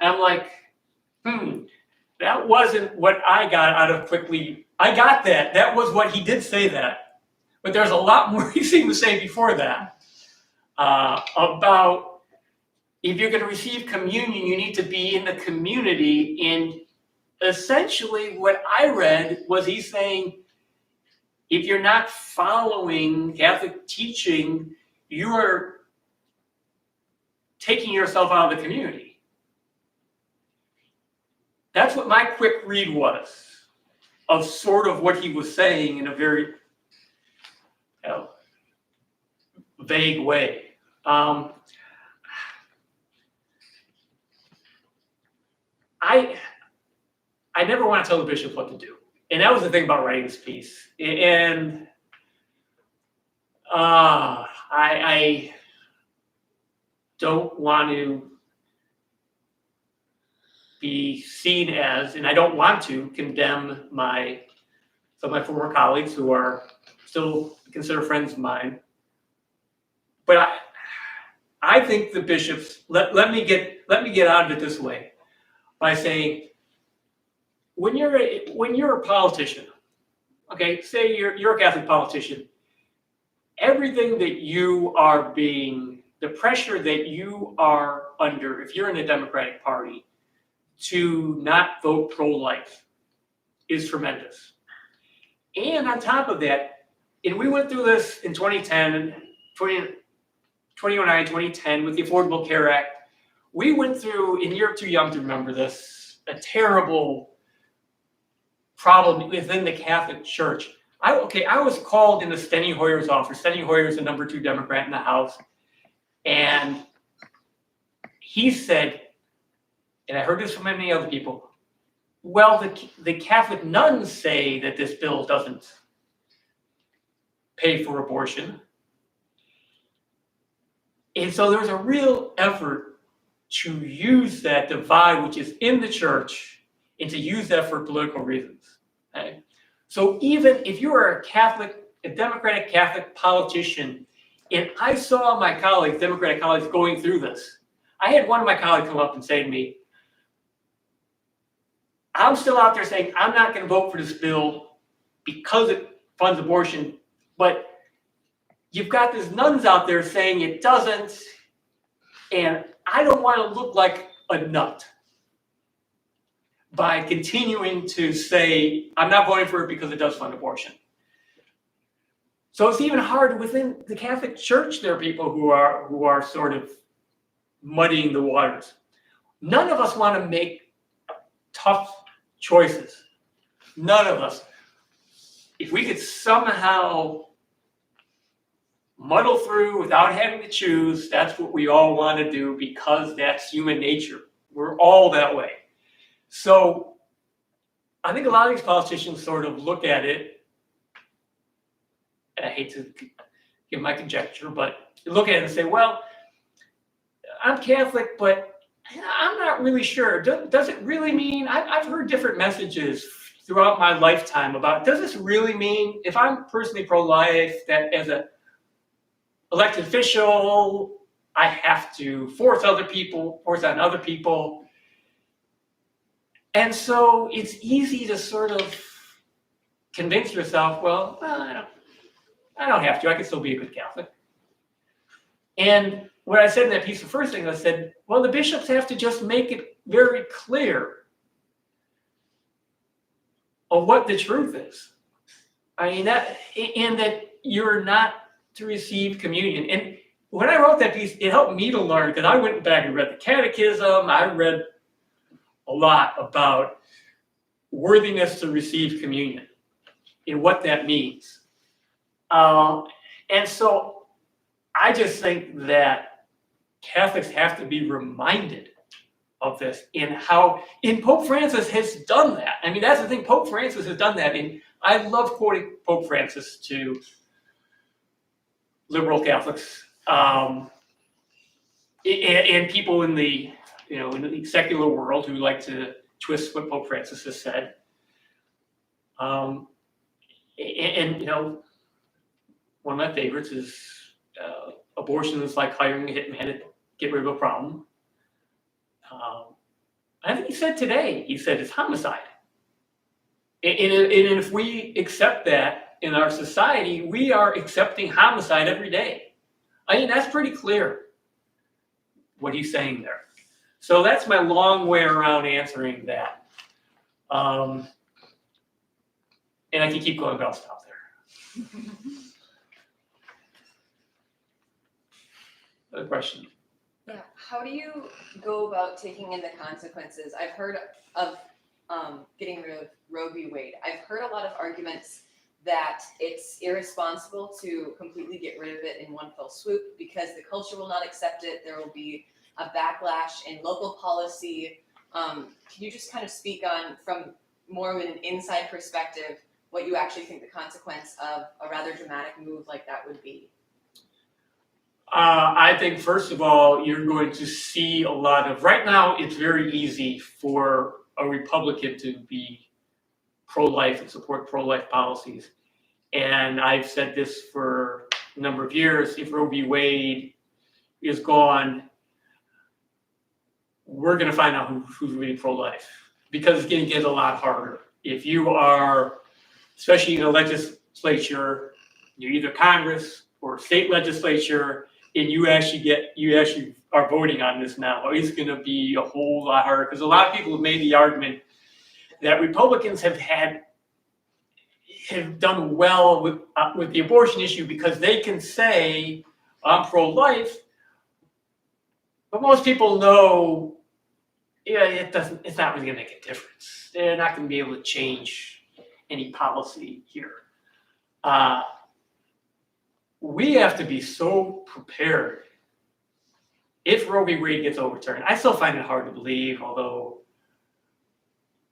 And I'm like, that wasn't what I got out of quickly. I got that. That was what he did say that. But there's a lot more he seemed to say before that about if you're going to receive communion, you need to be in the community. And essentially what I read was he's saying, if you're not following Catholic teaching, you are taking yourself out of the community. That's what my quick read was of sort of what he was saying in a very vague way. I never want to tell the bishop what to do. And that was the thing about writing this piece. And I don't want to be seen as, and I don't want to condemn some of my former colleagues who are still considered friends of mine. But I think the bishops, let me get out of it this way by saying, when you're a politician, okay, say you're a Catholic politician, everything that you are the pressure that you are under, if you're in the Democratic Party, to not vote pro-life is tremendous. And on top of that, and we went through this in 2010 with the Affordable Care Act. We went through, and you're too young to remember this, a terrible problem within the Catholic Church. I was called into Steny Hoyer's office. Steny Hoyer's the number 2 Democrat in the House. And he said, and I heard this from many other people, well, the Catholic nuns say that this bill doesn't pay for abortion. And so there's a real effort to use that divide, which is in the church, and to use that for political reasons. Okay? So even if you are a Democratic Catholic politician, and I saw my colleagues, Democratic colleagues, going through this, I had one of my colleagues come up and say to me, I'm still out there saying I'm not going to vote for this bill because it funds abortion, but you've got these nuns out there saying it doesn't, and I don't want to look like a nut by continuing to say I'm not voting for it because it does fund abortion. So it's even hard within the Catholic Church. There are people who are sort of muddying the waters. None of us want to make tough choices. None of us. If we could somehow muddle through without having to choose, that's what we all want to do because that's human nature. We're all that way. So I think a lot of these politicians sort of look at it, and I hate to give my conjecture, but you look at it and say, well, I'm Catholic, but I'm not really sure. Does it really mean, I've heard different messages throughout my lifetime about, does this really mean, if I'm personally pro-life, that as an elected official, I have to force on other people? And so it's easy to sort of convince yourself, well, I don't have to. I can still be a good Catholic. And what I said in that piece, the first thing I said, well, the bishops have to just make it very clear of what the truth is. I mean, that you're not to receive communion. And when I wrote that piece, it helped me to learn, because I went back and read the catechism. I read a lot about worthiness to receive communion and what that means. And so I just think that Catholics have to be reminded of this and Pope Francis has done that. I mean, that's the thing, Pope Francis has done that. And I love quoting Pope Francis to liberal Catholics and people in the secular world who like to twist what Pope Francis has said. And one of my favorites is abortion is like hiring a hitman to get rid of a problem. I think he said today, it's homicide. And if we accept that in our society, we are accepting homicide every day. I mean, that's pretty clear what he's saying there. So that's my long way around answering that. And I can keep going, but I'll stop there. Another question. Yeah. How do you go about taking in the consequences? I've heard of getting rid of Roe v. Wade. I've heard a lot of arguments that it's irresponsible to completely get rid of it in one fell swoop because the culture will not accept it. There will be a backlash in local policy. Can you just kind of speak on, from more of an inside perspective, what you actually think the consequence of a rather dramatic move like that would be? I think, first of all, you're going to see a lot of, right now, it's very easy for a Republican to be pro-life and support pro-life policies. And I've said this for a number of years. If Roe v. Wade is gone, we're going to find out who's really pro-life, because it's going to get a lot harder. If you are, especially in the legislature, you're either Congress or state legislature, and you actually are voting on this now, it's going to be a whole lot harder, because a lot of people have made the argument that Republicans have done well with the abortion issue because they can say, I'm pro-life, but most people know, it's not really going to make a difference. They're not going to be able to change any policy here. We have to be so prepared if Roe v. Wade gets overturned. I still find it hard to believe, although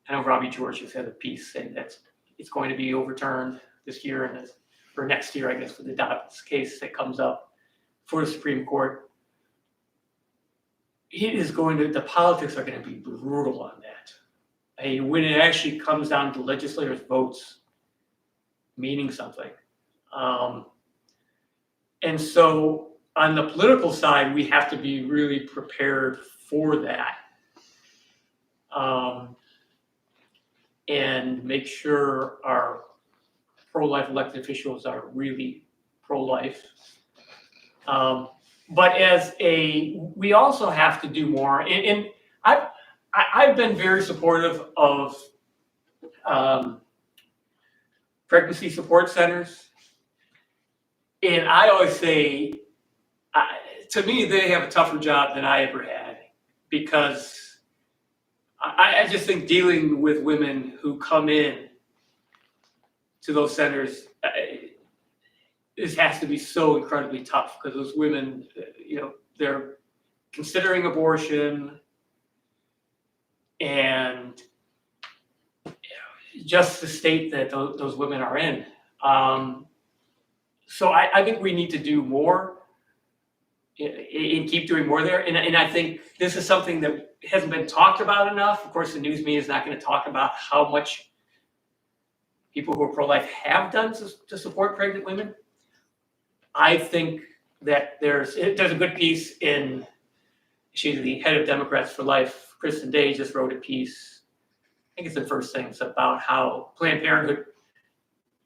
I know Robbie George has had a piece saying that it's going to be overturned this year or next year, I guess, for the Dobbs case that comes up for the Supreme Court. The politics are going to be brutal on that. when it actually comes down to legislators' votes meaning something. And so on the political side, we have to be really prepared for that. And make sure our pro-life elected officials are really pro-life. But we also have to do more. And I've been very supportive of pregnancy support centers. And I always say, to me, they have a tougher job than I ever had, because I just think dealing with women who come in to those centers, this has to be so incredibly tough, because those women, they're considering abortion, and just the state that those women are in. So I think we need to do more and keep doing more there. And I think this is something that hasn't been talked about enough. Of course, the news media is not going to talk about how much people who are pro-life have done to support pregnant women. I think that there's a good piece in, she's the head of Democrats for Life, Kristen Day, just wrote a piece, I think it's the first thing, it's about how Planned Parenthood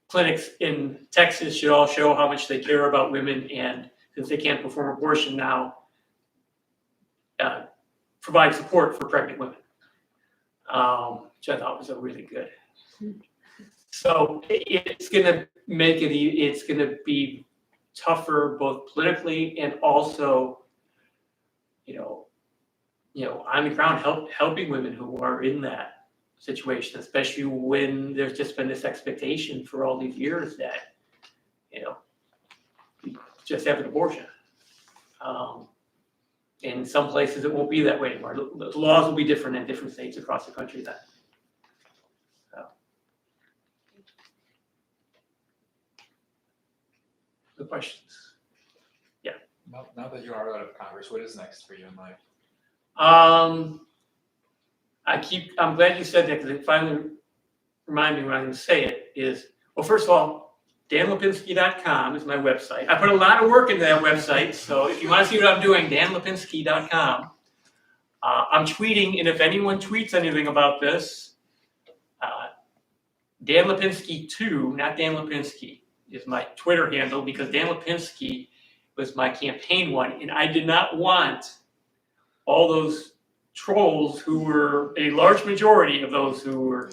clinics in Texas should all show how much they care about women, and since they can't perform abortion now, provide support for pregnant women, which I thought was a really good. So it's going to make it, it's going to be tougher both politically and also, on the ground helping women who are in that situation, especially when there's just been this expectation for all these years that, you just have an abortion. In some places, it won't be that way anymore. The laws will be different in different states across the country then. So. The questions? Yeah. Now that you are out of Congress, what is next for you in life? I'm glad you said that, because it finally reminded me when I'm going to say it is, well, first of all, danlipinski.com is my website. I put a lot of work into that website, so if you want to see what I'm doing, danlipinski.com. I'm tweeting, and if anyone tweets anything about this, Dan Lipinski 2, not Dan Lipinski, is my Twitter handle, because Dan Lipinski was my campaign one, and I did not want all those trolls, who were a large majority of those who were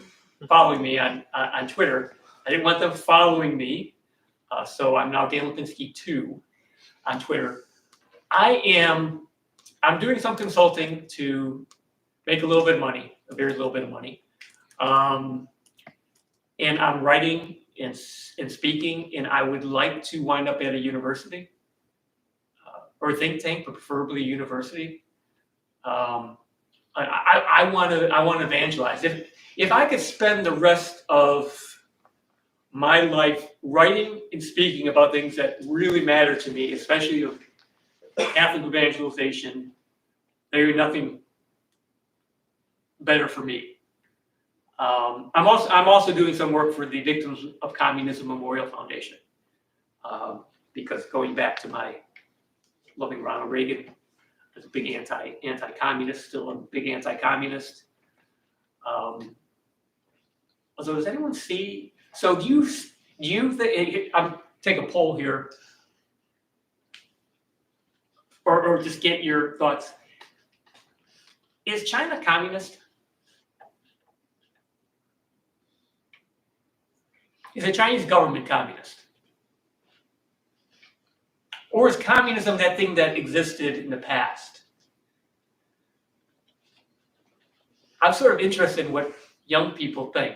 following me on Twitter. I didn't want them following me, so I'm now Dan Lipinski 2 on Twitter. I'm doing some consulting to make a little bit of money, a very little bit of money, and I'm writing and speaking, and I would like to wind up at a university or a think tank, but preferably a university. I want to evangelize. If I could spend the rest of my life writing and speaking about things that really matter to me, especially of Catholic evangelization, there is nothing better for me. I'm also doing some work for the Victims of Communism Memorial Foundation, because going back to my loving Ronald Reagan, as a big anti-communist, still a big anti-communist. So does anyone see? So do you think? I'm take a poll here, or just get your thoughts. Is China communist? Is the Chinese government communist? Or is communism that thing that existed in the past? I'm sort of interested in what young people think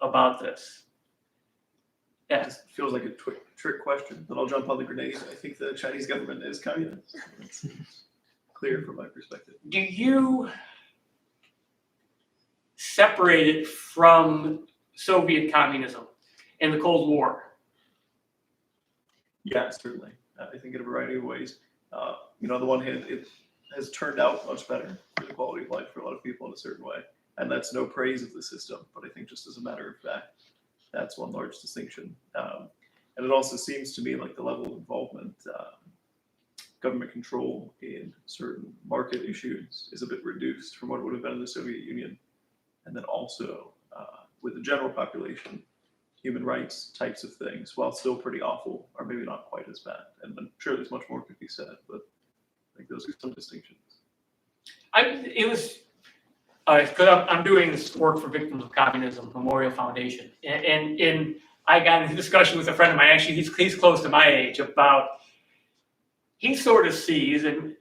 about this. Yeah. It feels like a trick question, but I'll jump on the grenade. I think the Chinese government is communist. It's clear from my perspective. Do you separate it from Soviet communism and the Cold War? Yeah, certainly. I think in a variety of ways. On the one hand, it has turned out much better for the quality of life for a lot of people in a certain way. And that's no praise of the system, but I think just as a matter of fact, that's one large distinction. And it also seems to me like the level of involvement, government control in certain market issues is a bit reduced from what it would have been in the Soviet Union. And then also with the general population, human rights types of things, while still pretty awful, are maybe not quite as bad. And I'm sure there's much more could be said, but I think those are some distinctions. Because I'm doing this work for Victims of Communism Memorial Foundation, and I got into a discussion with a friend of mine. Actually, he's close to my age. About he sort of sees and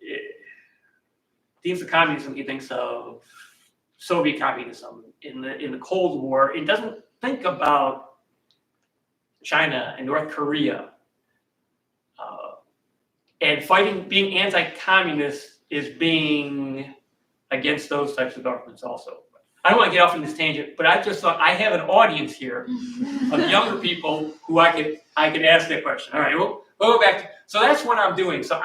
thinks of communism. He thinks of Soviet communism in the Cold War. It doesn't think about China and North Korea. And fighting, being anti-communist is being against those types of governments also. I don't want to get off on this tangent, but I just thought I have an audience here of younger people who I could ask that question. All right, we'll go back. So that's what I'm doing. So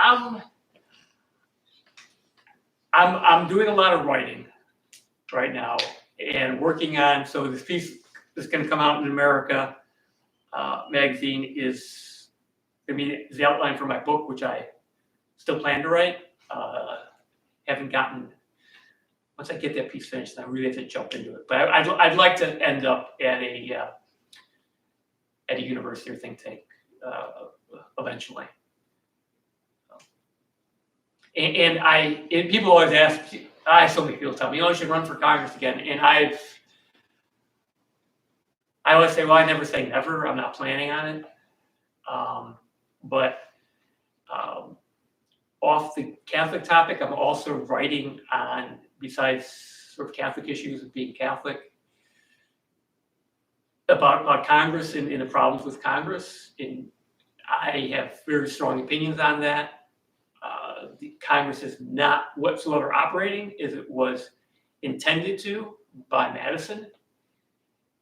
I'm doing a lot of writing right now and working on. So this piece that's going to come out in America magazine is the outline for my book, which I still plan to write. Haven't gotten. Once I get that piece finished, I really have to jump into it. But I'd like to end up at a university or think tank eventually. And people always ask. So many people tell me, "Oh, you should run for Congress again." And I always say, "Well, I never say never. I'm not planning on it." But off the Catholic topic, I'm also writing on, besides sort of Catholic issues of being Catholic, about Congress and the problems with Congress. And I have very strong opinions on that. The Congress is not whatsoever operating as it was intended to by Madison.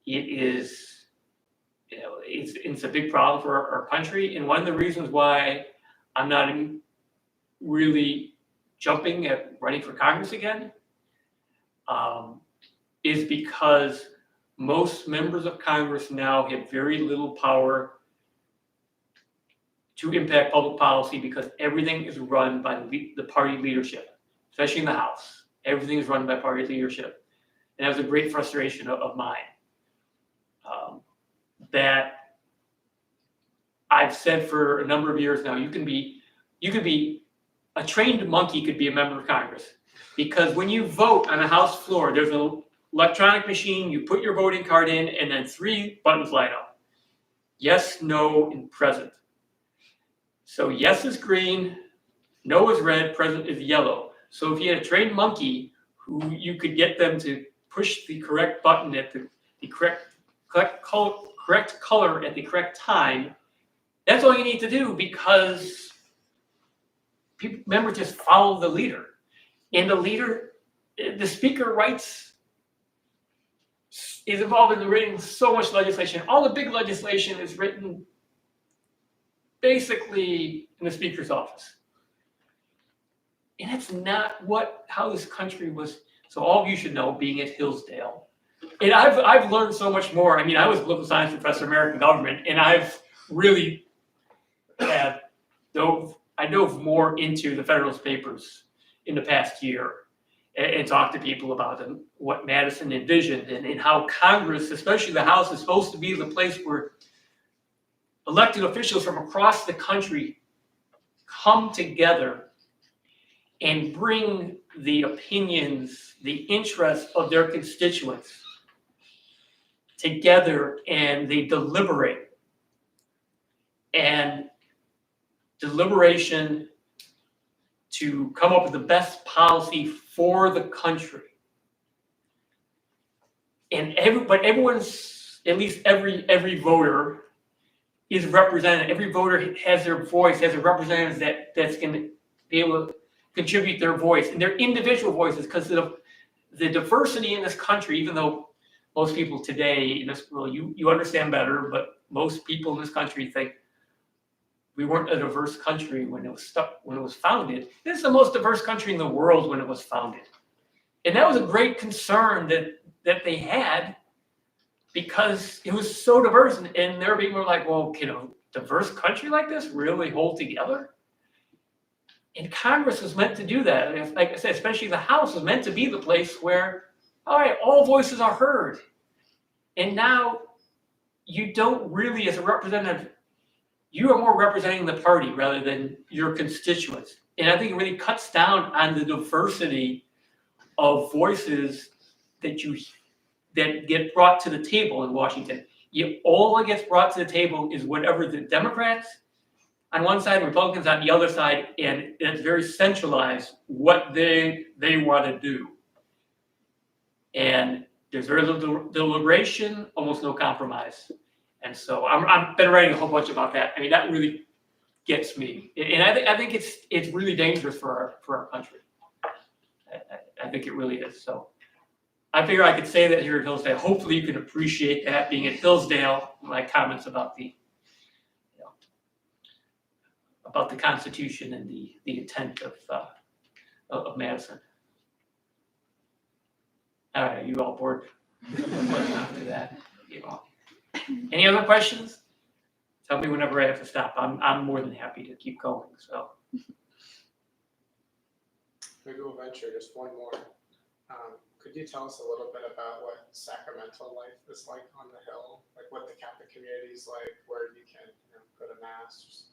It is, it's a big problem for our country. And one of the reasons why I'm not really jumping at running for Congress again is because most members of Congress now have very little power to impact public policy because everything is run by the party leadership, especially in the House. Everything is run by party leadership. And that was a great frustration of mine. That I've said for a number of years now, you could be a trained monkey could be a member of Congress, because when you vote on a House floor, there's an electronic machine, you put your voting card in, and then 3 buttons light up. Yes, no, and present. So yes is green, no is red, present is yellow. So if you had a trained monkey who you could get them to push the correct button at the correct color at the correct time, that's all you need to do, because members just follow the leader. And the speaker is involved in the writing so much legislation. All the big legislation is written basically in the speaker's office. And that's not how this country was. So all of you should know, being at Hillsdale, and I've learned so much more. I mean, I was a political science professor, American government, and I've really dove more into the Federalist Papers in the past year and talked to people about what Madison envisioned and how Congress, especially the House, is supposed to be the place where elected officials from across the country come together and bring the opinions, the interests of their constituents together, and they deliberate. And deliberation to come up with the best policy for the country. And everyone's, at least every voter is represented. Every voter has their voice, has a representative that's going to be able to contribute their voice and their individual voices, because the diversity in this country, even though most people today in this world, you understand better, but most people in this country think we weren't a diverse country when it was founded. This is the most diverse country in the world when it was founded. And that was a great concern that they had because it was so diverse. And there were people who were like, well, can a diverse country like this really hold together? And Congress was meant to do that. And like I said, especially the House was meant to be the place where, all right, all voices are heard. And now you don't really, as a representative, you are more representing the party rather than your constituents. And I think it really cuts down on the diversity of voices that get brought to the table in Washington. All that gets brought to the table is whatever the Democrats on one side, Republicans on the other side, and it's very centralized what they want to do. And there's very little deliberation, almost no compromise. And so I've been writing a whole bunch about that. I mean, that really gets me, and I think it's really dangerous for our country. I think it really is. So I figure I could say that here at Hillsdale. Hopefully, you can appreciate that being at Hillsdale. My comments about the Constitution and the intent of Madison. All right, you all bored? After that, Any other questions? Tell me whenever I have to stop. I'm more than happy to keep going. So. Maybe we'll venture just one more. Could you tell us a little bit about what sacramental life is like on the Hill? Like what the Catholic community is like, where you can go to mass,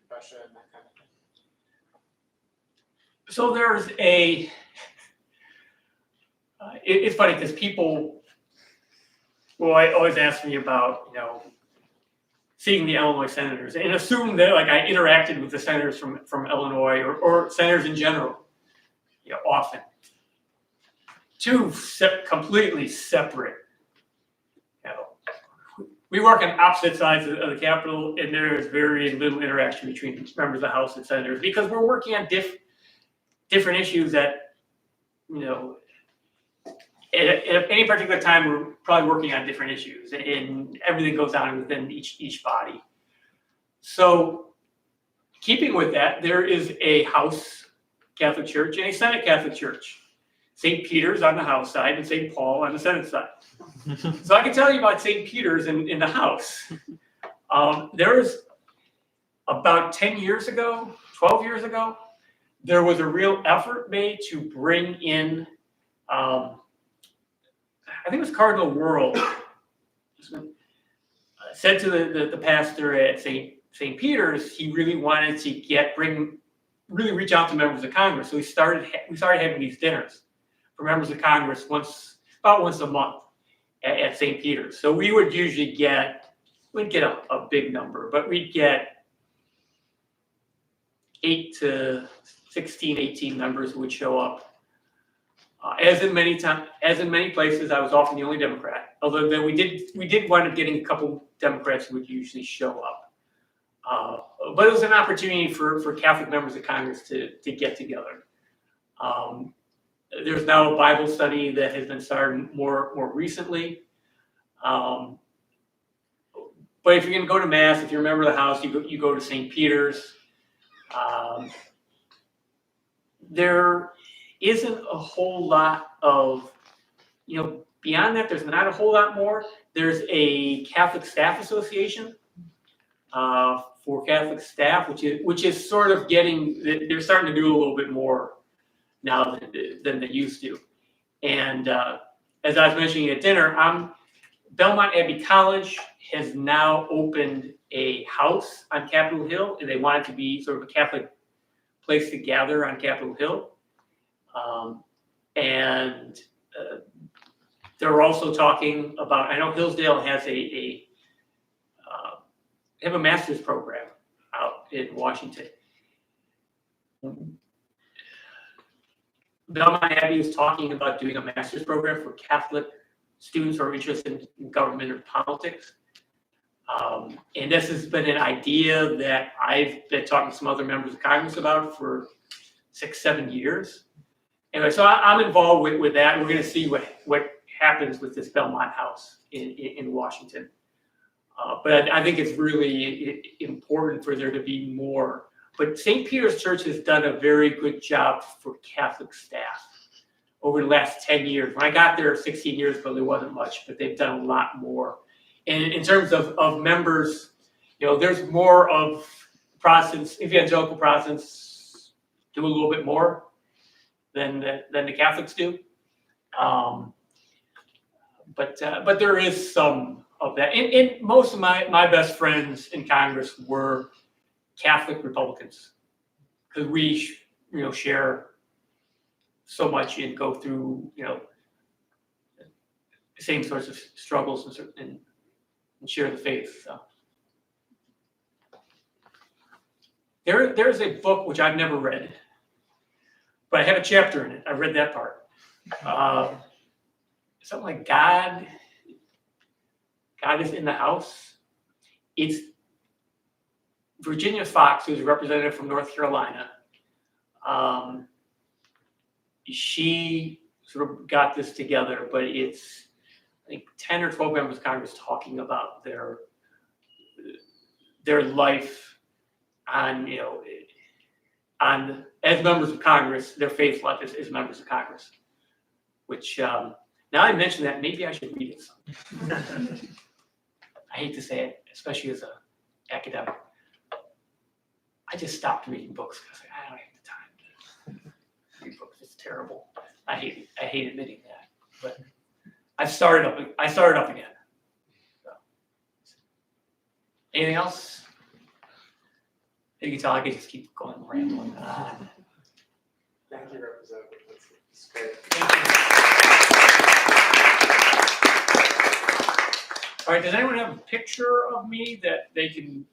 confession, that kind of thing. So there's it's funny because people will always ask me about, seeing the Illinois senators and assume that like I interacted with the senators from Illinois or senators in general, often. Two completely separate. We work on opposite sides of the Capitol, and there is very little interaction between members of the House and senators because we're working on different issues that, at any particular time, we're probably working on different issues, and everything goes on within each body. So, keeping with that, there is a House Catholic Church and a Senate Catholic Church. St. Peter's on the House side and St. Paul on the Senate side. So I can tell you about St. Peter's in the House. There was about 10 years ago, 12 years ago, there was a real effort made to bring in, I think it was Cardinal World, said to the pastor at St. Peter's, he really wanted to really reach out to members of Congress. So we started having these dinners for members of Congress about once a month at St. Peter's. So we would usually we'd get a big number, but we'd get 8 to 16, 18 members who would show up. As in many places, I was often the only Democrat. Although then we did wind up getting a couple Democrats who would usually show up. But it was an opportunity for Catholic members of Congress to get together. There's now a Bible study that has been started more recently. But if you're going to go to Mass, if you're a member of the House, you go to St. Peter's. There isn't a whole lot of, beyond that, there's not a whole lot more. There's a Catholic Staff Association for Catholic staff, which is sort of they're starting to do a little bit more now than they used to. And as I was mentioning at dinner, Belmont Abbey College has now opened a house on Capitol Hill, and they want it to be sort of a Catholic place to gather on Capitol Hill. And they're also talking about, I know Hillsdale has they have a master's program out in Washington. Belmont Abbey is talking about doing a master's program for Catholic students who are interested in government or politics. And this has been an idea that I've been talking to some other members of Congress about for 6-7 years. Anyway, so I'm involved with that. We're going to see what happens with this Belmont House in Washington. But I think it's really important for there to be more. But St. Peter's Church has done a very good job for Catholic staff. over the last 10 years. When I got there 16 years ago, there wasn't much, but they've done a lot more. And in terms of members, there's more of Protestants, evangelical Protestants do a little bit more than the Catholics do. But there is some of that. And most of my best friends in Congress were Catholic Republicans, because we share so much and go through the same sorts of struggles and share the faith. So there's a book which I've never read, but I have a chapter in it. I read that part. Something like God is in the house. It's Virginia Fox, who's a representative from North Carolina. She sort of got this together, but it's, I think, 10 or 12 members of Congress talking about their life on as members of Congress, their faith life as members of Congress. Which now I mentioned that, maybe I should read it. I hate to say it, especially as an academic. I just stopped reading books because I don't have the time to read books. It's terrible. I hate admitting that, but I started up again. So. Anything else? You can tell I could just keep going rambling on. Thank you, Representative. That's great. Thank you. All right, does anyone have a picture of me that they can